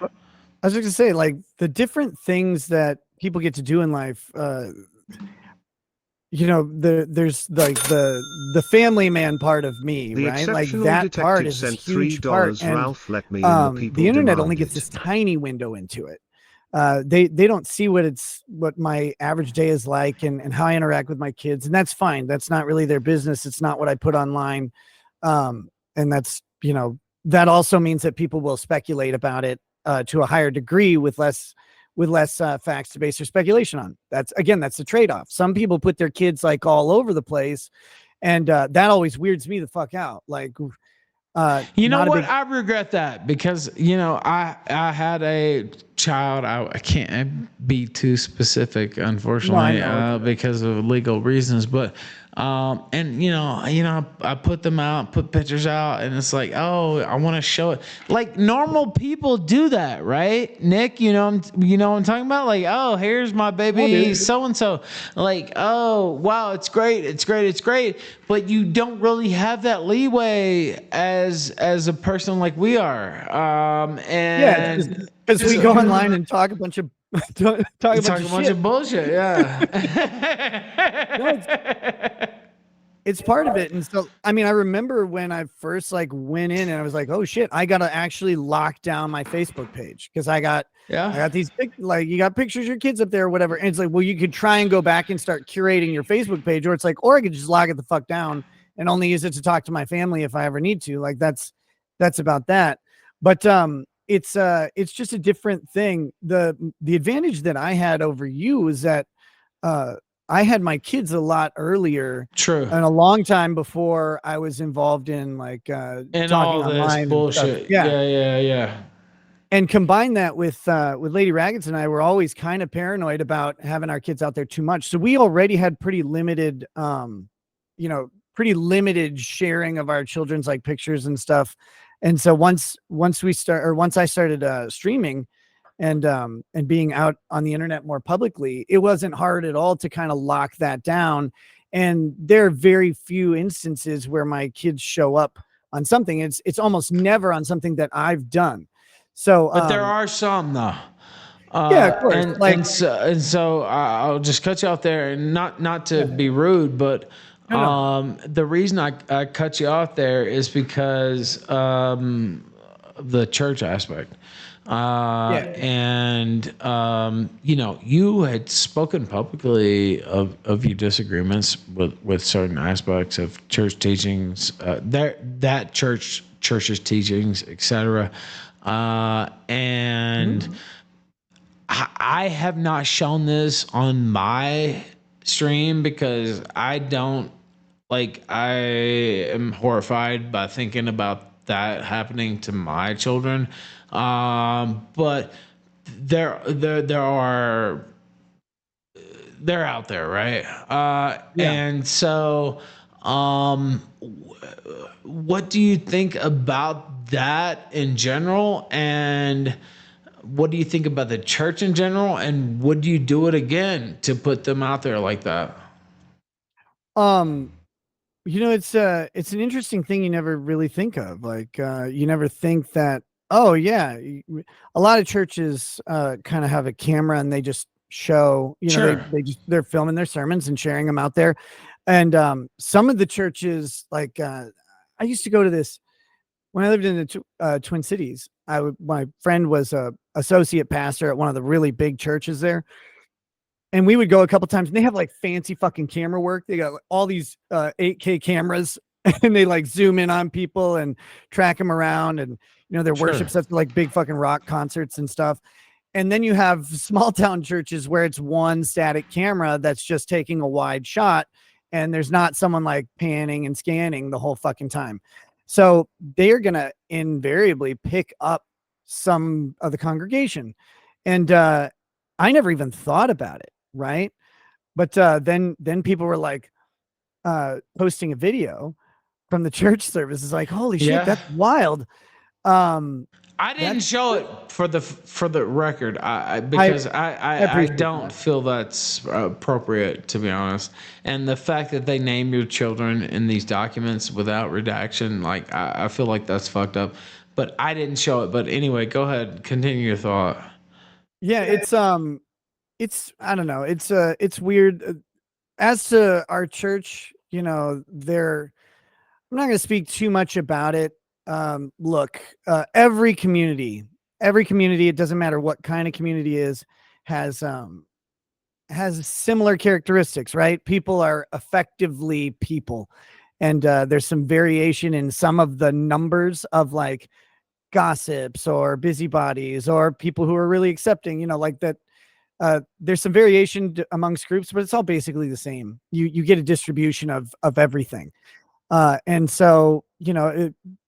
I was just gonna say, like, the different things that people get to do in life. You know, there's like the family man part of me, The right? Like exceptional that part detective is a sent huge part, $3. and Ralph, let me in, the the people internet only demand gets it. this tiny window into it. They don't see what my average day is like, and how I interact with my kids, and that's fine. That's not really their business. It's not what I put online, and that's, you know, that also means that people will speculate about it to a higher degree with less facts to base their speculation on. That's the trade-off. Some people put their kids like all over the place, and that always weirds me the fuck out. Like, You know not a what? big. I regret that because you know I had a child. I can't be too specific, No, I unfortunately, know. because of legal reasons. But and I put them out, put pictures out, and it's like, oh, I want to show it. Like normal people do that, right, Nick? You know what I'm talking about. Like, oh, here's my Yeah, baby, dude. so and so. Like, oh, wow, it's great, it's great, it's great. But you don't really have that leeway as a person like we are. Yeah, it's just And because we go online and talk a bunch of talk you a bunch talk of a bunch shit. of bullshit, yeah. No, it's part of it. And so, I mean, I remember when I first like went in and I was like, oh shit, I got to actually lock down my Facebook page because I Yeah. got these like, you got pictures of your kids up there or whatever. And it's like, well, you could try and go back and start curating your Facebook page, or it's like, or I could just lock it the fuck down and only use it to talk to my family if I ever need to. Like that's about that. But it's just a different thing. The advantage that I had over you is that uh I had my kids a lot earlier True. and a long time before I was involved in like And talking all this online and stuff. bullshit. Yeah. Yeah, yeah, yeah. And combine that with Lady Raggets and I were always kind of paranoid about having our kids out there too much. So we already had pretty limited pretty limited sharing of our children's like pictures and stuff. And so once I started streaming and being out on the internet more publicly, it wasn't hard at all to kind of lock that down. And there are very few instances where my kids show up on something. It's almost never on something that I've done. So But there are some though. yeah, of course. Like And so I'll just cut you off there, and not to yeah, be rude, but no. the reason I cut you off there is because of the church aspect. Yeah. And you had spoken publicly of your disagreements with certain aspects of church teachings, that church's teachings, etc. And Mhm. I have not shown this on my stream because I don't like. I am horrified by thinking about that happening to my children. But there are they're out there, right? Yeah. And so What do you think about that in general? And what do you think about the church in general? And would you do it again to put them out there like that? Um, it's an interesting thing you never really think of. Like, you never think that, oh yeah, a lot of churches kind of have a camera and they just show, Sure. they're filming their sermons and sharing them out there. And some of the churches, like, I used to go to this when I lived in the Twin Cities. My friend was a associate pastor at one of the really big churches there, and we would go a couple times, and they have like fancy fucking camera work. They got like, all these 8K cameras, and they like zoom in on people and track them around, and their Sure. worship sets are like big fucking rock concerts and stuff. And then you have small town churches where it's one static camera that's just taking a wide shot, and there's not someone like panning and scanning the whole fucking time. So they're gonna invariably pick up some of the congregation. And I never even thought about it, right? But then people were like posting a video from the church service. It's like, holy shit, Yeah. that's wild. Um, I didn't that's show it for the record, I because I I appreciate don't that. feel that's appropriate, to be honest. And the fact that they name your children in these documents without redaction, like I feel like that's fucked up. But I didn't show it. But anyway, go ahead, continue your thought. Yeah, it's I don't know. It's weird. As to our church, they're I'm not going to speak too much about it. Look, every community, it doesn't matter what kind of community is, has has similar characteristics, right? People are effectively people, and there's some variation in some of the numbers of like gossips or busybodies or people who are really accepting, like that. There's some variation amongst groups, but it's all basically the same. You get a distribution of everything. And so,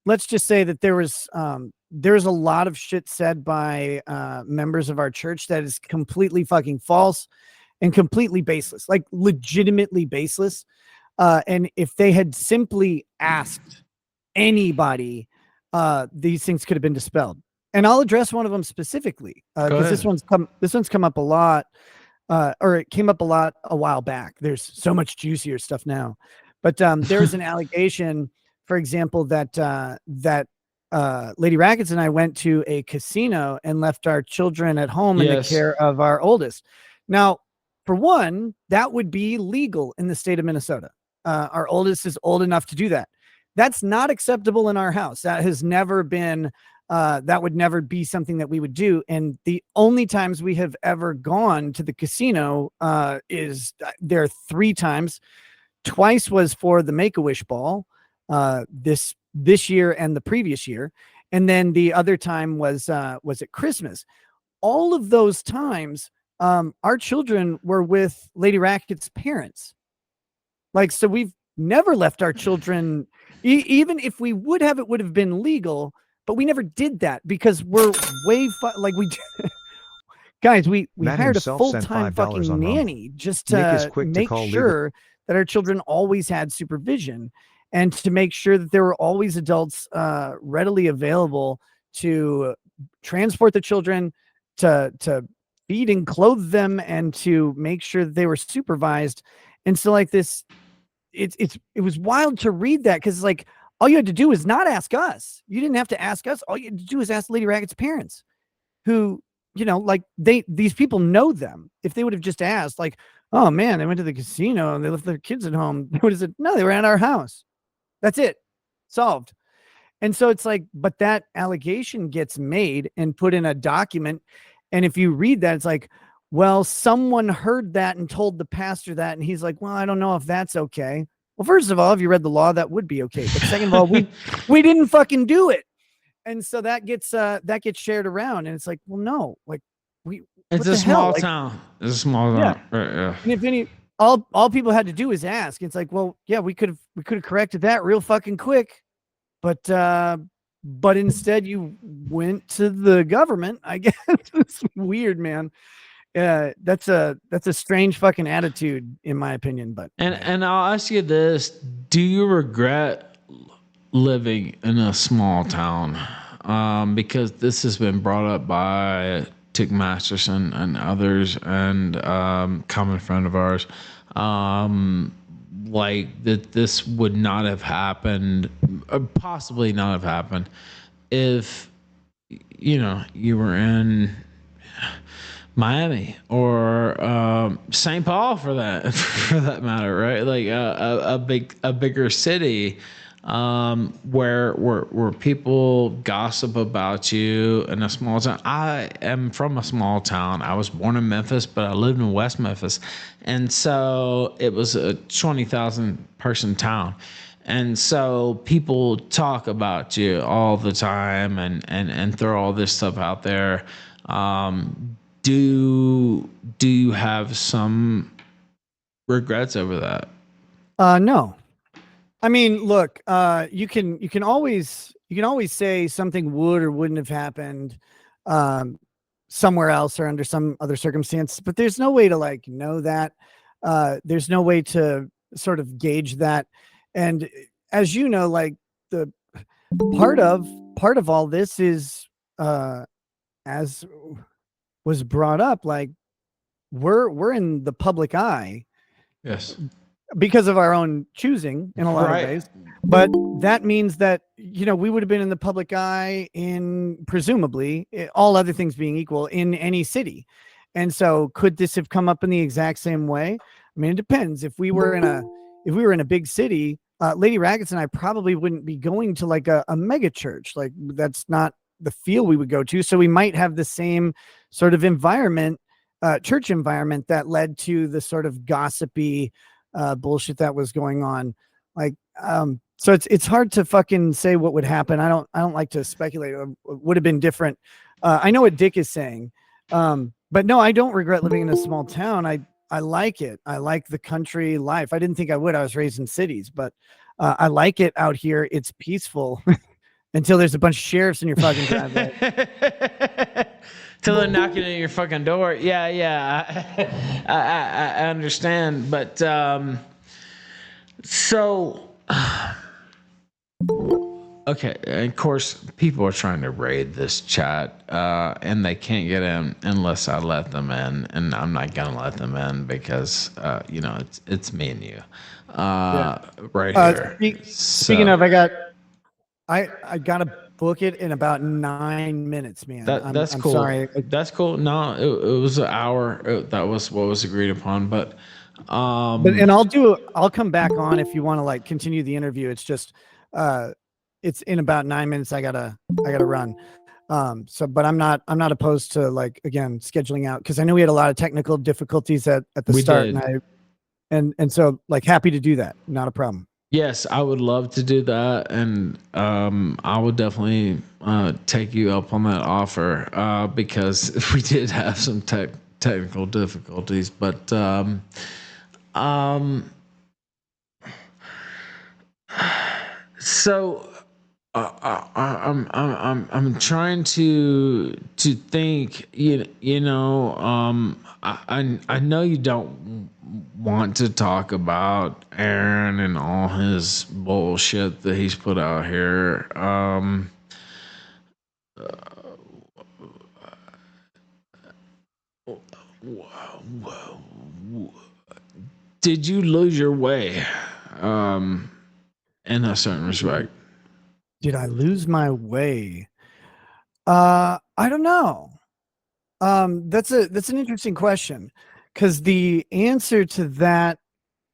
let's just say that there's a lot of shit said by members of our church that is completely fucking false and completely baseless, like legitimately baseless. And if they had simply asked anybody, these things could have been dispelled. And I'll address one of them specifically Go because ahead. this one's come up a lot, or it came up a lot a while back. There's so much juicier stuff now, but there was an allegation, for example, that Lady Rackets and I went to a casino and left our children at home in the Yes. care of our oldest. Now, for one, that would be legal in the state of Minnesota. Our oldest is old enough to do that. That's not acceptable in our house. That has never been. That would never be something that we would do. And the only times we have ever gone to the casino is there are 3 times. Twice was for the Make-A-Wish ball, this year and the previous year, and then the other time was at Christmas. All of those times, our children were with Lady Racket's parents. Like, so we've never left our children, even if we would have, it would have been legal, but we never did that because we're like we guys, we Matt hired a himself sent full-time $5 fucking on Rumble. nanny just Nick is to quick to make call legal. sure that our children always had supervision and to make sure that there were always adults readily available to transport the children, to feed and clothe them, and to make sure that they were supervised. And so like this, it was wild to read that because like all you had to do is not ask us. You didn't have to ask us. All you had to do is ask Lady Ragged's parents, who, like these people know them. If they would have just asked, like, oh man, they went to the casino and they left their kids at home, they would have said, no, they were at our house. That's it. Solved. And so it's like, but that allegation gets made and put in a document. And if you read that, it's like, well, someone heard that and told the pastor that. And he's like, well, I don't know if that's okay. Well, first of all, if you read the law, that would be okay. But second of all, we didn't fucking do it. And so that gets shared around. And it's like, well, no, like It's what a the hell? small Like, town. It's a small yeah. town. Right, yeah. And if any, all people had to do is ask. It's like, well, yeah, we could have corrected that real fucking quick. But instead you went to the government, I guess. It's weird, man. that's a strange fucking attitude in my opinion, but hey. And I'll ask you this: do you regret living in a small town? Because this has been brought up by Tick Masterson and others, and common friend of ours. Like that, this would not have happened, possibly not have happened, if you were in Miami or St. Paul for that for that matter, right? Like a bigger city where people gossip about you in a small town. I am from a small town. I was born in Memphis, but I lived in West Memphis, and so it was a 20,000 person town. And so people talk about you all the time and throw all this stuff out there. Do you have some regrets over that? No. I mean, look, you can always say something would or wouldn't have happened um somewhere else or under some other circumstance, but there's no way to like know that. There's no way to sort of gauge that. And as you know, like the part of part of all this is as was brought up, like we're in the public eye Yes. because of our own choosing in a lot of Right. ways. But that means that, we would have been in the public eye in presumably all other things being equal in any city. And so could this have come up in the exact same way? I mean, it depends. If we were in a big city, Lady Raggets and I probably wouldn't be going to like a mega church. Like that's not the feel we would go to. So we might have the same sort of environment, church environment that led to the sort of gossipy bullshit that was going on. Like, so it's hard to fucking say what would happen. I don't like to speculate. It would have been different. I know what Dick is saying, but no, I don't regret living in a small town. I like it. I like the country life. I didn't think I would. I was raised in cities, but I like it out here. It's peaceful until there's a bunch of sheriffs in your fucking driveway. Till they're knocking at your fucking door. Yeah, yeah. I understand, but so okay. And of course, people are trying to raid this chat, and they can't get in unless I let them in, and I'm not gonna let them in because it's me and you, Yeah. right here. Speaking So of, I gotta book it in about 9 minutes, man. I'm that's cool. sorry. That's cool. No, it was an hour. That was what was agreed upon. But And I'll come back on if you want to like continue the interview. It's just it's in about 9 minutes. I gotta run. But I'm not opposed to like again scheduling out because I know we had a lot of technical difficulties at the we start, did. and so like happy to do that. Not a problem. Yes, I would love to do that, and I would definitely take you up on that offer because we did have some technical difficulties. But um, so I'm trying to think. I know you don't want to talk about Aaron and all his bullshit that he's put out here. Did you lose your way in a certain respect? Did I lose my way? I don't know. That's an interesting question because the answer to that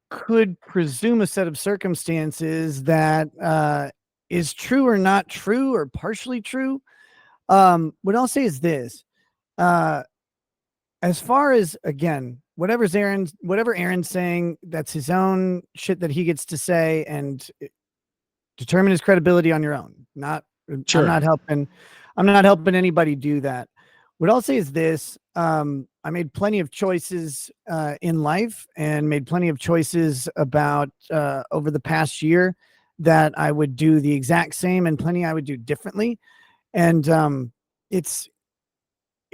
could presume a set of circumstances that is true or not true or partially true. What I'll say is this: uh, as far as again, whatever Aaron's saying, that's his own shit that he gets to say, and determine his credibility on your own. Not, Sure. I'm not helping anybody do that. What I'll say is this: I made plenty of choices in life, and made plenty of choices about over the past year that I would do the exact same, and plenty I would do differently. And it's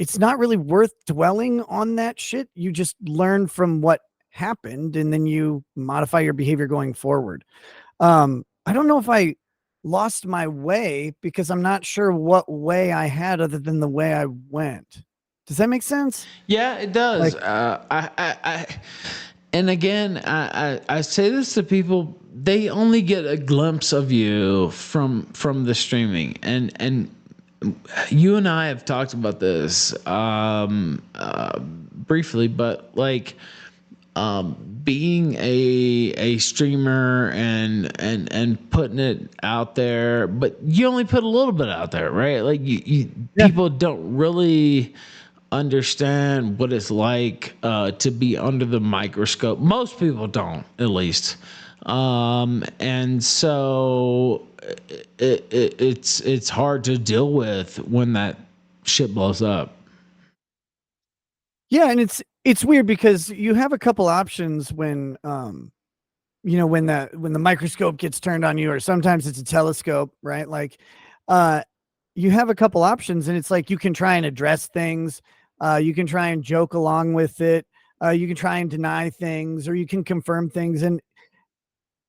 it's not really worth dwelling on that shit. You just learn from what happened and then you modify your behavior going forward. I don't know if I lost my way because I'm not sure what way I had other than the way I went. Does that make sense? Yeah, it does. Like, And again, I say this to people: they only get a glimpse of you from the streaming, and you and I have talked about this briefly, but like being a streamer and putting it out there, but you only put a little bit out there, right? Like yeah. people don't really understand what it's like to be under the microscope. Most people don't, at least. And so it's hard to deal with when that shit blows up. Yeah, and it's weird because you have a couple options when when the microscope gets turned on you, or sometimes it's a telescope, right? Like uh you have a couple options, and it's like you can try and address things, you can try and joke along with it, you can try and deny things, or you can confirm things. And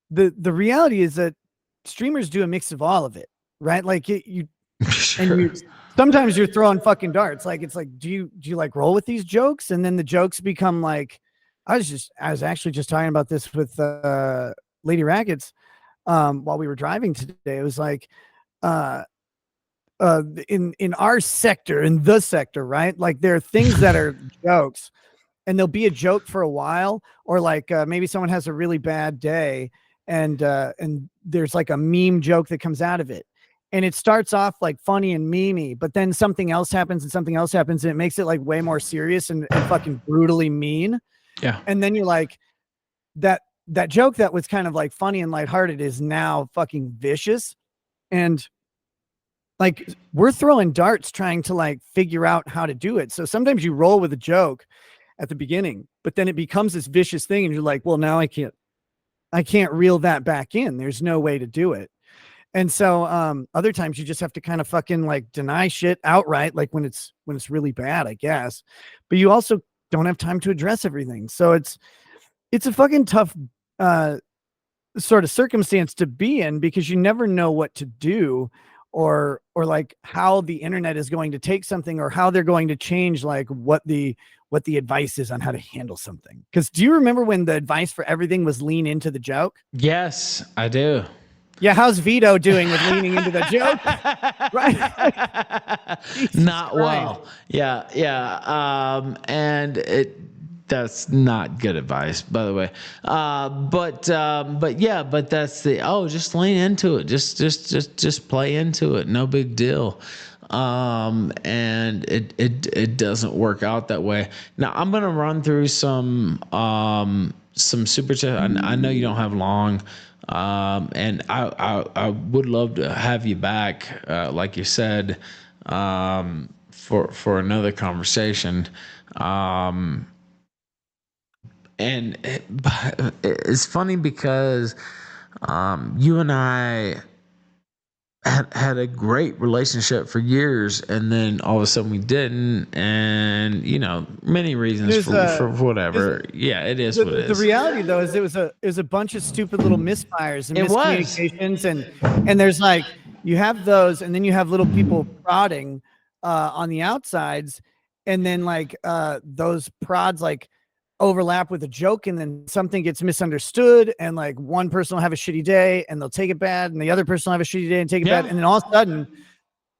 the reality is that streamers do a mix of all of it, right? Like you and Sure. you sometimes you're throwing fucking darts. Like it's like, do you like roll with these jokes? And then the jokes become like, I was actually just talking about this with Lady Rackets while we were driving today. It was like uh in our sector, in the sector, right? Like there are things that are jokes, and they'll be a joke for a while, or like maybe someone has a really bad day, and there's like a meme joke that comes out of it, and it starts off like funny and memey, but then something else happens and something else happens, and it makes it like way more serious and fucking brutally mean. Yeah. And then you're like, that joke that was kind of like funny and lighthearted is now fucking vicious. And like we're throwing darts trying to like figure out how to do it. So sometimes you roll with a joke at the beginning, but then it becomes this vicious thing, and you're like, well, now I can't reel that back in. There's no way to do it. And so other times you just have to kind of fucking like deny shit outright, like when it's really bad, I guess. But you also don't have time to address everything. So it's a fucking tough sort of circumstance to be in, because you never know what to do, or like how the internet is going to take something, or how they're going to change like what the advice is on how to handle something. Because do you remember when the advice for everything was lean into the joke? Yes, I do. Yeah, how's Vito doing with leaning into the joke? Right? Jesus Not Christ. well. Yeah, yeah. And that's not good advice, by the way. But yeah, but that's just lean into it. Just play into it. No big deal. And it doesn't work out that way. Now I'm gonna run through some super chat. I know you don't have long. And I would love to have you back, like you said, for another conversation. And it's funny because you and I had a great relationship for years, and then all of a sudden we didn't, and many reasons for whatever. Yeah, it is what it The is. reality though is it was a bunch of stupid little misfires and It was. miscommunications, and there's like, you have those, and then you have little people prodding on the outsides, and then like those prods like overlap with a joke, and then something gets misunderstood, and like one person will have a shitty day and they'll take it bad, and the other person will have a shitty day and take it Yeah. bad, and then all of a sudden,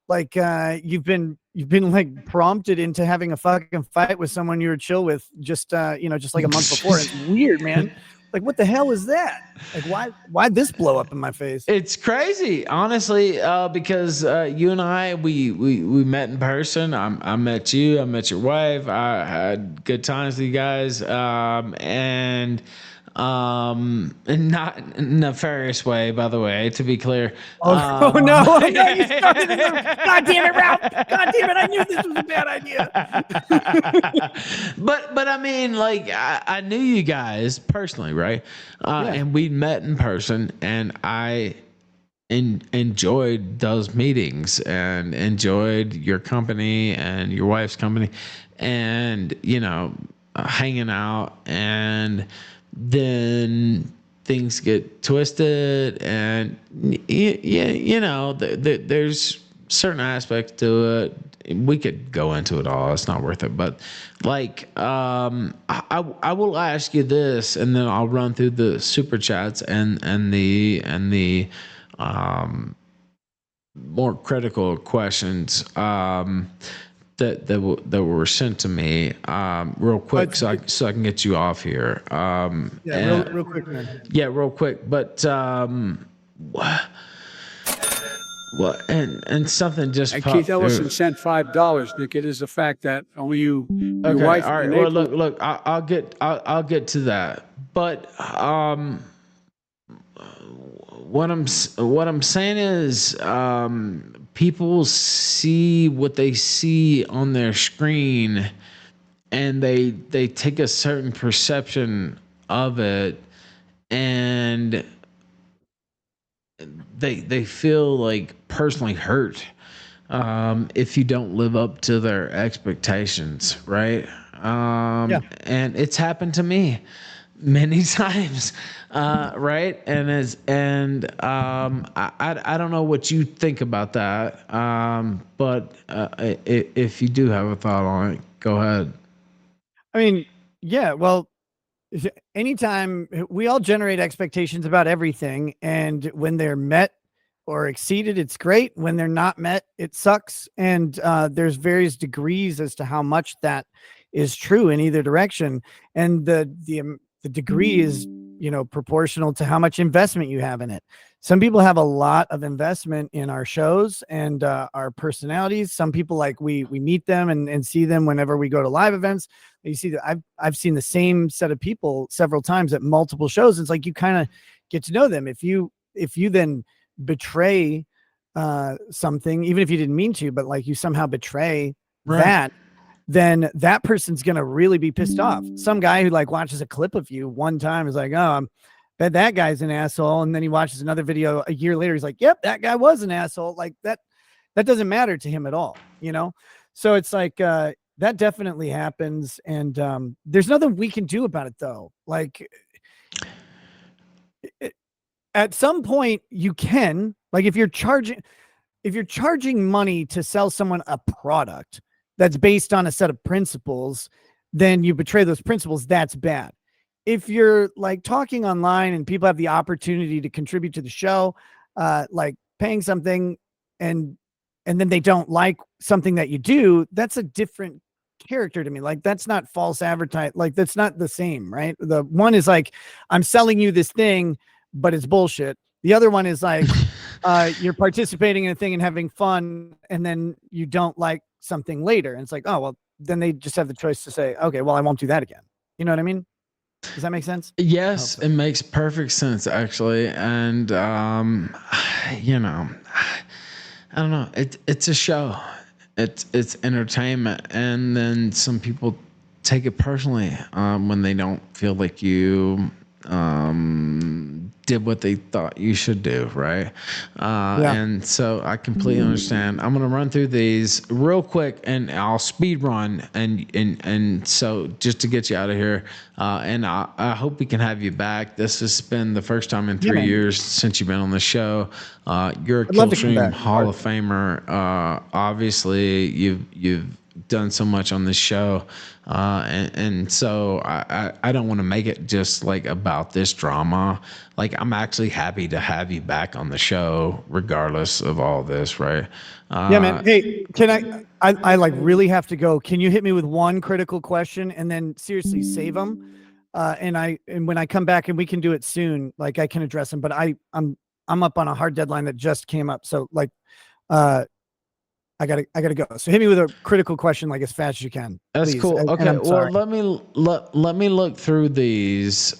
like you've been like prompted into having a fucking fight with someone you were chill with just just like a month before. It's weird, man. Like, what the hell is that? Like, why'd this blow up in my face? It's crazy, honestly, because you and I, we met in person. I met you. I met your wife. I had good times with you guys, and not in a nefarious way, by the way, to be clear. Oh no! Oh no! You started it. God damn it, Ralph! God damn it! I knew this was a bad idea. But I mean, like I knew you guys personally, right? Yeah. And we met in person, and I enjoyed those meetings and enjoyed your company and your wife's company, and hanging out, and then things get twisted, and there's certain aspects to it. We could go into it all. It's not worth it. But like, I will ask you this, and then I'll run through the super chats and the more critical questions that were sent to me real quick, But so I can get you off here. yeah, And real quick, man. yeah, real quick, but well, and something just And Keith popped Ellison through. sent $5, Nick. It is the fact that only your Okay, wife all right. in Well, April. look, I'll get to that. But what I'm saying is, people see what they see on their screen, and they take a certain perception of it, and they feel like personally hurt if you don't live up to their expectations, right? Yeah. And it's happened to me many times, right? I don't know what you think about that, but if you do have a thought on it, go ahead. I mean, yeah. Well, anytime we all generate expectations about everything, and when they're met or exceeded, it's great. When they're not met, it sucks. And there's various degrees as to how much that is true in either direction. And the degree is, proportional to how much investment you have in it. Some people have a lot of investment in our shows and our personalities. Some people, like, we meet them and see them whenever we go to live events. You see that I've seen the same set of people several times at multiple shows. It's like you kind of get to know them. If you then betray something, even if you didn't mean to, but like you somehow betray Right. that, then that person's gonna really be pissed off. Some guy who like watches a clip of you one time is like, oh, bet that guy's an asshole, and then he watches another video a year later, he's like, yep, that guy was an asshole. Like that doesn't matter to him at all. So it's like that definitely happens, and there's nothing we can do about it though. Like at some point you can, like, if you're charging money to sell someone a product that's based on a set of principles, then you betray those principles. That's bad. If you're like talking online and people have the opportunity to contribute to the show, like paying something, and then they don't like something that you do, that's a different character to me. Like, that's not false advertise. Like, that's not the same, right? The one is like, I'm selling you this thing, but it's bullshit. The other one is like, you're participating in a thing and having fun, and then you don't like something later. And it's like, oh, well, then they just have the choice to say, okay, well, I won't do that again. You know what I mean? Does that make sense? I hope Yes, so. it makes perfect sense actually, and you know, I don't know. It's a show. It's entertainment, and then some people take it personally when they don't feel like you did what they thought you should do, right? Yeah. And so I completely understand. I'm gonna run through these real quick, and I'll speed run, and so just to get you out of here, and I hope we can have you back. This has been the first time in Yeah, three man. years since you've been on the show. You're a I'd love to come Killstream back. Hall of Famer. Obviously, you've done so much on this show, and so I don't want to make it just like about this drama. Like, I'm actually happy to have you back on the show, regardless of all this, right? Yeah, man. Hey, can I like really have to go. Can you hit me with one critical question and then seriously save them? And when I come back, and we can do it soon, like I can address them, but I'm up on a hard deadline that just came up. So like, uh, I gotta go. So hit me with a critical question, like as fast as you can, That's please. cool. And Okay, I'm well, sorry. let me look through these.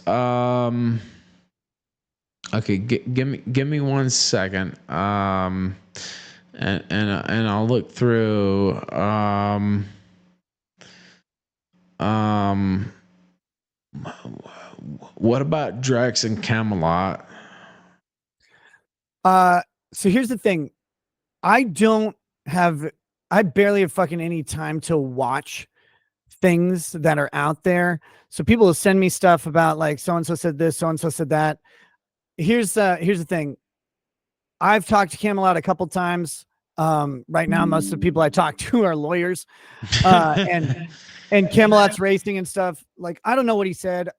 Okay, give me 1 second. And I'll look through. Um, what about Drax and Camelot? So here's the thing. I barely have fucking any time to watch things that are out there. So people will send me stuff about like so-and-so said this, so-and-so said that. Here's the thing. I've talked to Camelot a couple times. Right now, most of the people I talk to are lawyers. And Camelot's racing and stuff. Like, I don't know what he said.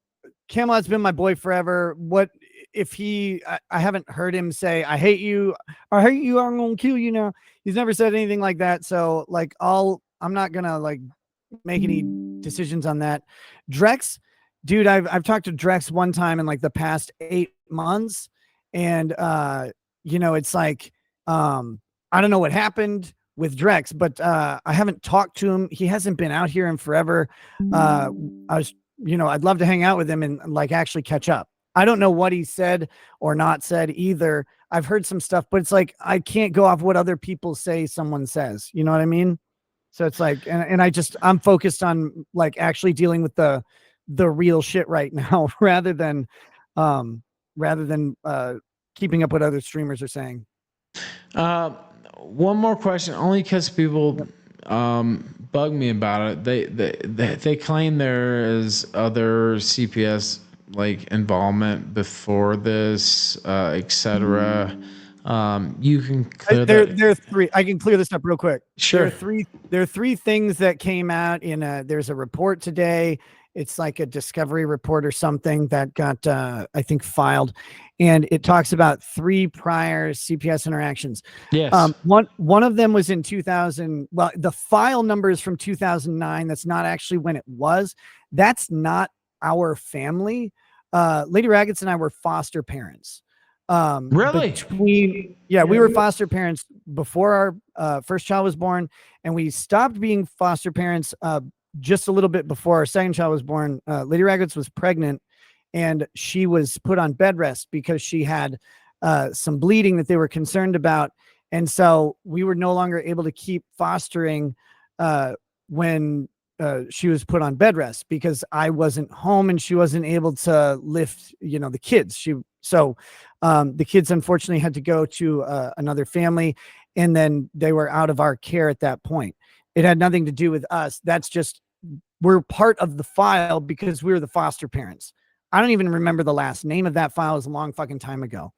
Camelot's been my boy forever. What if I haven't heard him say, I hate you, I'm gonna kill you now. He's never said anything like that. So like I'm not gonna like make any decisions on that. Drex, dude, I've talked to Drex one time in like the past 8 months. And it's like I don't know what happened with Drex, but I haven't talked to him. He hasn't been out here in forever. I'd love to hang out with him and like actually catch up. I don't know what he said or not said either. I've heard some stuff, but it's like I can't go off what other people say someone says. You know what I mean? So it's like, and I'm focused on like actually dealing with the real shit right now rather than keeping up what other streamers are saying. One more question, only because people bug me about it. They claim there is other CPS like involvement before this, etc. You can clear there are three. I can clear this up real quick. Sure. There are three things that came out in there's a report today. It's like a discovery report or something that got I think filed, and it talks about 3 prior CPS interactions. Yes. One of them was in 2000. Well, the file number is from 2009. That's not actually when it was. That's not our family. Lady Raggets and I were foster parents. Really? We were foster parents before our first child was born, and we stopped being foster parents just a little bit before our second child was born. Lady Raggets was pregnant, and she was put on bed rest because she had some bleeding that they were concerned about, and so we were no longer able to keep fostering when she was put on bed rest because I wasn't home and she wasn't able to lift the kids. The kids unfortunately had to go to another family, and then they were out of our care at that point. It had nothing to do with us. That's just, we're part of the file because we were the foster parents. I don't even remember the last name of that file. It was a long fucking time ago.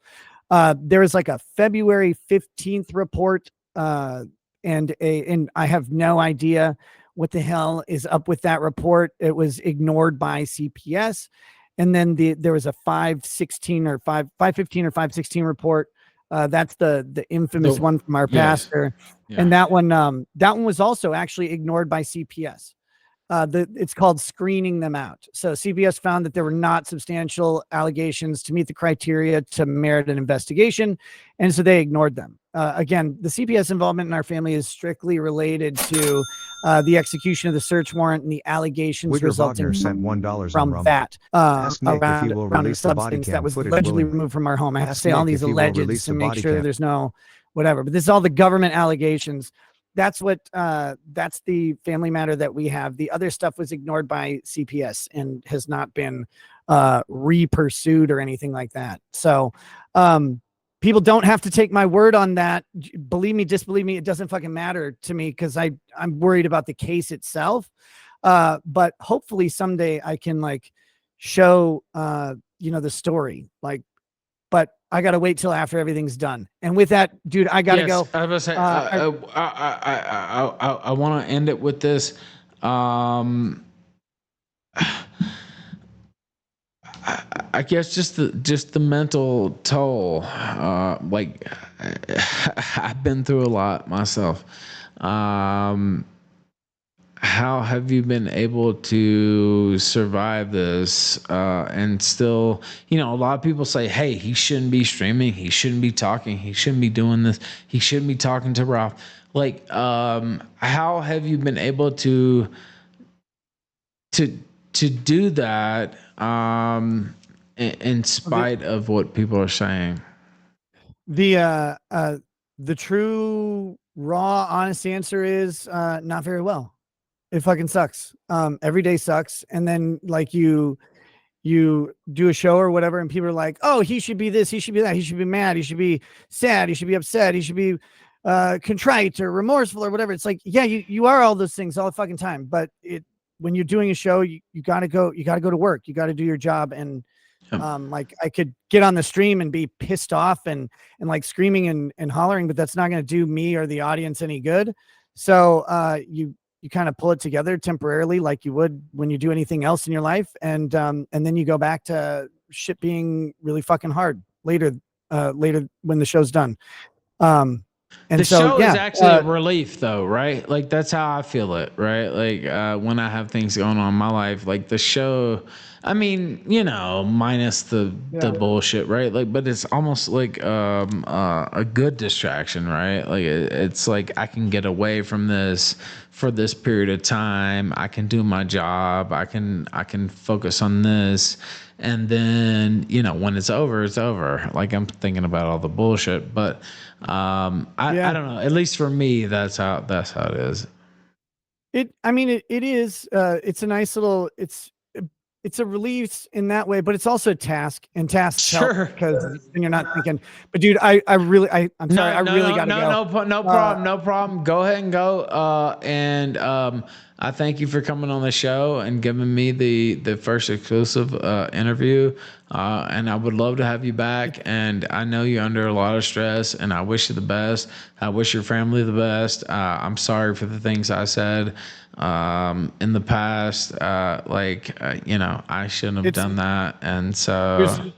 There was like a February 15th report, and I have no idea what the hell is up with that report. It was ignored by CPS. And then there was a 515 or 516 report. That's the infamous one from our pastor. Yeah. And that one was also actually ignored by CPS. It's called screening them out. So CPS found that there were not substantial allegations to meet the criteria to merit an investigation, and so they ignored them. Again, the CPS involvement in our family is strictly related to the execution of the search warrant and the allegations resulting sent $1 from that around a substance that was allegedly removed from our home. I have to say all these allegeds to make sure there's no whatever, but this is all the government allegations. That's the family matter that we have. The other stuff was ignored by CPS and has not been re-pursued or anything like that. So people don't have to take my word on that. Believe me, disbelieve me, it doesn't fucking matter to me because I'm worried about the case itself. But hopefully someday I can like show the story. Like, but I gotta wait till after everything's done. And with that, dude, I gotta go. I was saying, I want to end it with this. I guess just the mental toll. Like I've been through a lot myself. How have you been able to survive this and still, a lot of people say, hey, he shouldn't be streaming, he shouldn't be talking, he shouldn't be doing this, he shouldn't be talking to Ralph. Like how have you been able to do that in spite of what people are saying? The true raw honest answer is not very well. It fucking sucks. Every day sucks. And then like you you do a show or whatever, and people are like, oh, he should be this, he should be that, he should be mad, he should be sad, he should be upset, he should be contrite or remorseful or whatever. It's like, yeah, you are all those things all the fucking time. But when you're doing a show, you gotta go to work, you gotta do your job. And like I could get on the stream and be pissed off and like screaming and hollering, but that's not going to do me or the audience any good. So you kind of pull it together temporarily, like you would when you do anything else in your life, and then you go back to shit being really fucking hard later when the show's done. And the show yeah, is actually a relief, though, right? Like that's how I feel it, right? Like when I have things going on in my life, like the show. I mean, minus the bullshit, right? Like, but it's almost like a good distraction, right? Like it's like I can get away from this for this period of time. I can do my job. I can focus on this. And then, when it's over, it's over. Like I'm thinking about all the bullshit, but I don't know. At least for me, that's how it is. It is. It's a nice little. It's a release in that way, but it's also a task, and tasks help because then you're not thinking. But dude, I'm sorry. I really gotta go. No problem. Go ahead and go. And I thank you for coming on the show and giving me the first exclusive interview. And I would love to have you back. And I know you're under a lot of stress, and I wish you the best. I wish your family the best. I'm sorry for the things I said in the past. I shouldn't have done that. And so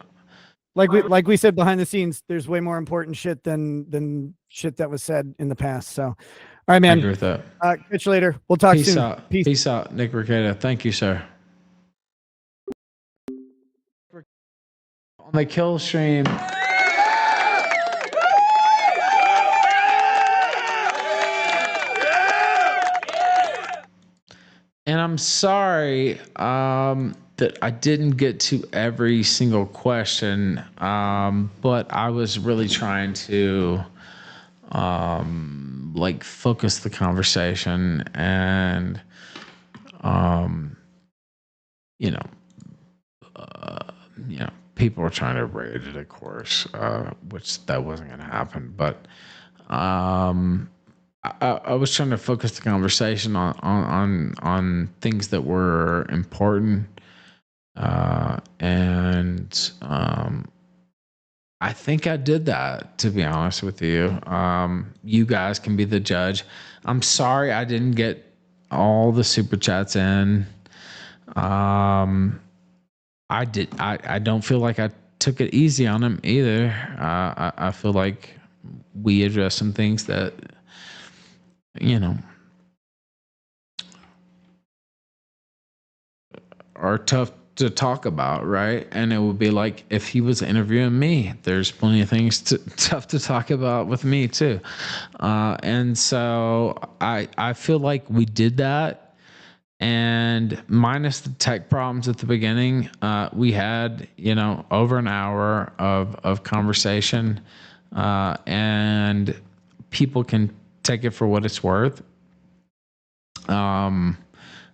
like we said behind the scenes, there's way more important shit than shit that was said in the past. So, all right, man. I agree with that. Catch you later. We'll talk soon. Peace out, Nick Rekieta. Thank you, sir. On the Pillstream. And I'm sorry that I didn't get to every single question, but I was really trying to focus the conversation, and people were trying to rate it, of course, which that wasn't going to happen, but I was trying to focus the conversation on things that were important, and I think I did that, to be honest with you. You guys can be the judge. I'm sorry I didn't get all the super chats in. I don't feel like I took it easy on him either. I feel like we addressed some things that, are tough to talk about, right? And it would be like if he was interviewing me, there's plenty of things tough to talk about with me too. And so I feel like we did that. And minus the tech problems at the beginning, we had, over an hour of conversation, and people can take it for what it's worth.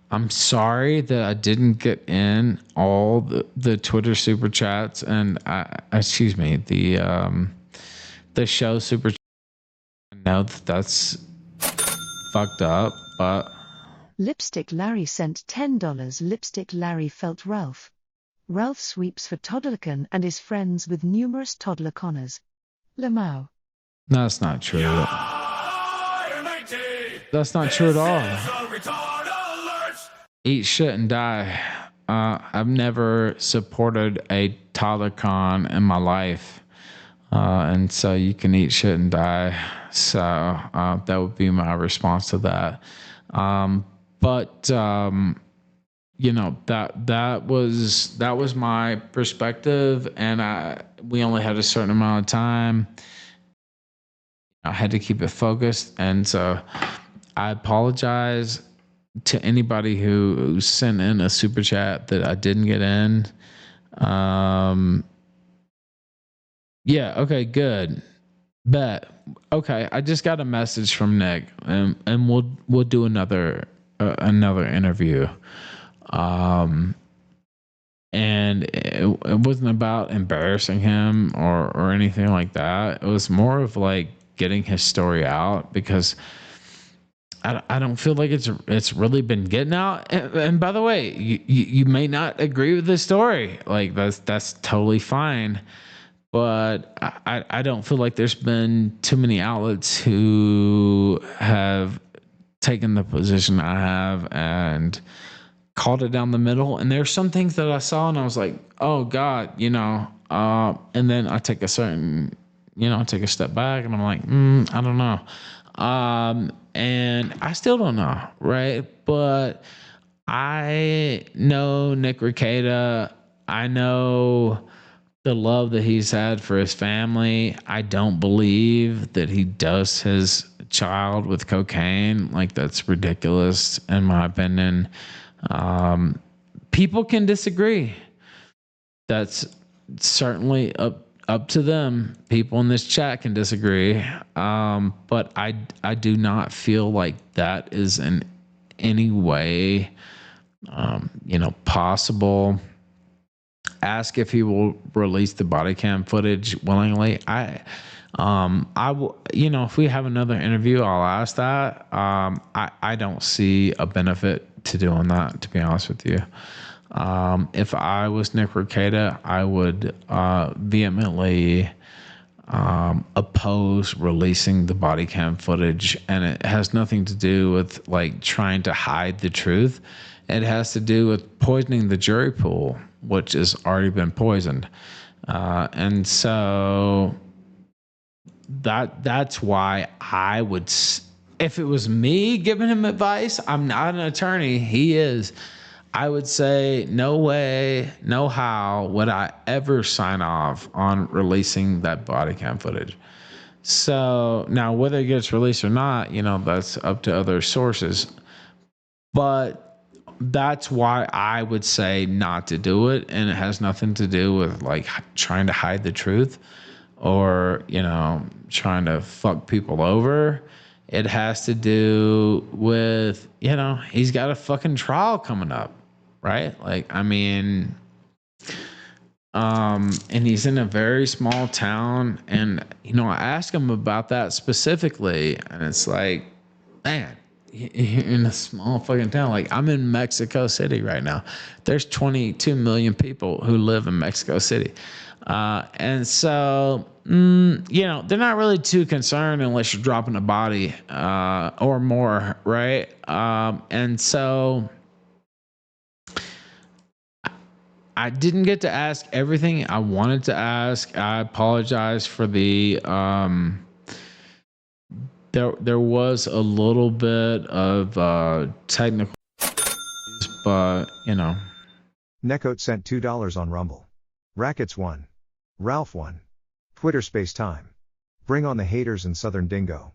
I'm sorry that I didn't get in all the Twitter super chats and the show super. I know that's fucked up, but Lipstick Larry sent $10. Lipstick Larry felt Ralph. Ralph sweeps for Toddlercon and is friends with numerous toddler connors. Lamau. No, that's not true. That's not true at all. Eat shit and die. I've never supported a ToddlerCon in my life. And so you can eat shit and die. So that would be my response to that. But that was my perspective, and we only had a certain amount of time. I had to keep it focused, and so I apologize to anybody who sent in a super chat that I didn't get in. Yeah, okay, good. Bet. Okay, I just got a message from Nick, and we'll do another interview. and it wasn't about embarrassing him or anything like that. It was more of like getting his story out, because I don't feel like it's really been getting out. And by the way, you may not agree with this story. Like that's totally fine. But I don't feel like there's been too many outlets who have taken the position I have and called it down the middle. And there's some things that I saw and I was like, oh God, and then I take a step back and I'm like, I don't know. And I still don't know, right? But I know Nick Rekieta. I know the love that he's had for his family. I don't believe that he does his child with cocaine. Like, that's ridiculous, in my opinion. People can disagree. That's certainly up to them. People in this chat can disagree. But I do not feel like that is in any way, possible. Ask if he will release the body cam footage willingly. I will, if we have another interview, I'll ask that. I don't see a benefit to doing that, to be honest with you. If I was Nick Rekieta, I would vehemently oppose releasing the body cam footage, and it has nothing to do with like trying to hide the truth. It has to do with poisoning the jury pool, which has already been poisoned. And so that's why I would, if it was me giving him advice, I'm not an attorney, he is. I would say, no way, no how would I ever sign off on releasing that body cam footage. So now whether it gets released or not, that's up to other sources. But that's why I would say not to do it. And it has nothing to do with like trying to hide the truth or, trying to fuck people over. It has to do with, he's got a fucking trial coming up, right? Like, I mean, and he's in a very small town. And, I asked him about that specifically, and it's like, man, you're in a small fucking town. Like, I'm in Mexico City right now. There's 22 million people who live in Mexico City. And so, they're not really too concerned unless you're dropping a body, or more, right? And so I didn't get to ask everything I wanted to ask. I apologize for the, there was a little bit of technical, but Neckote sent $2 on Rumble. Rackets 1. Ralph 1. Twitter Space Time. Bring on the haters and Southern Dingo.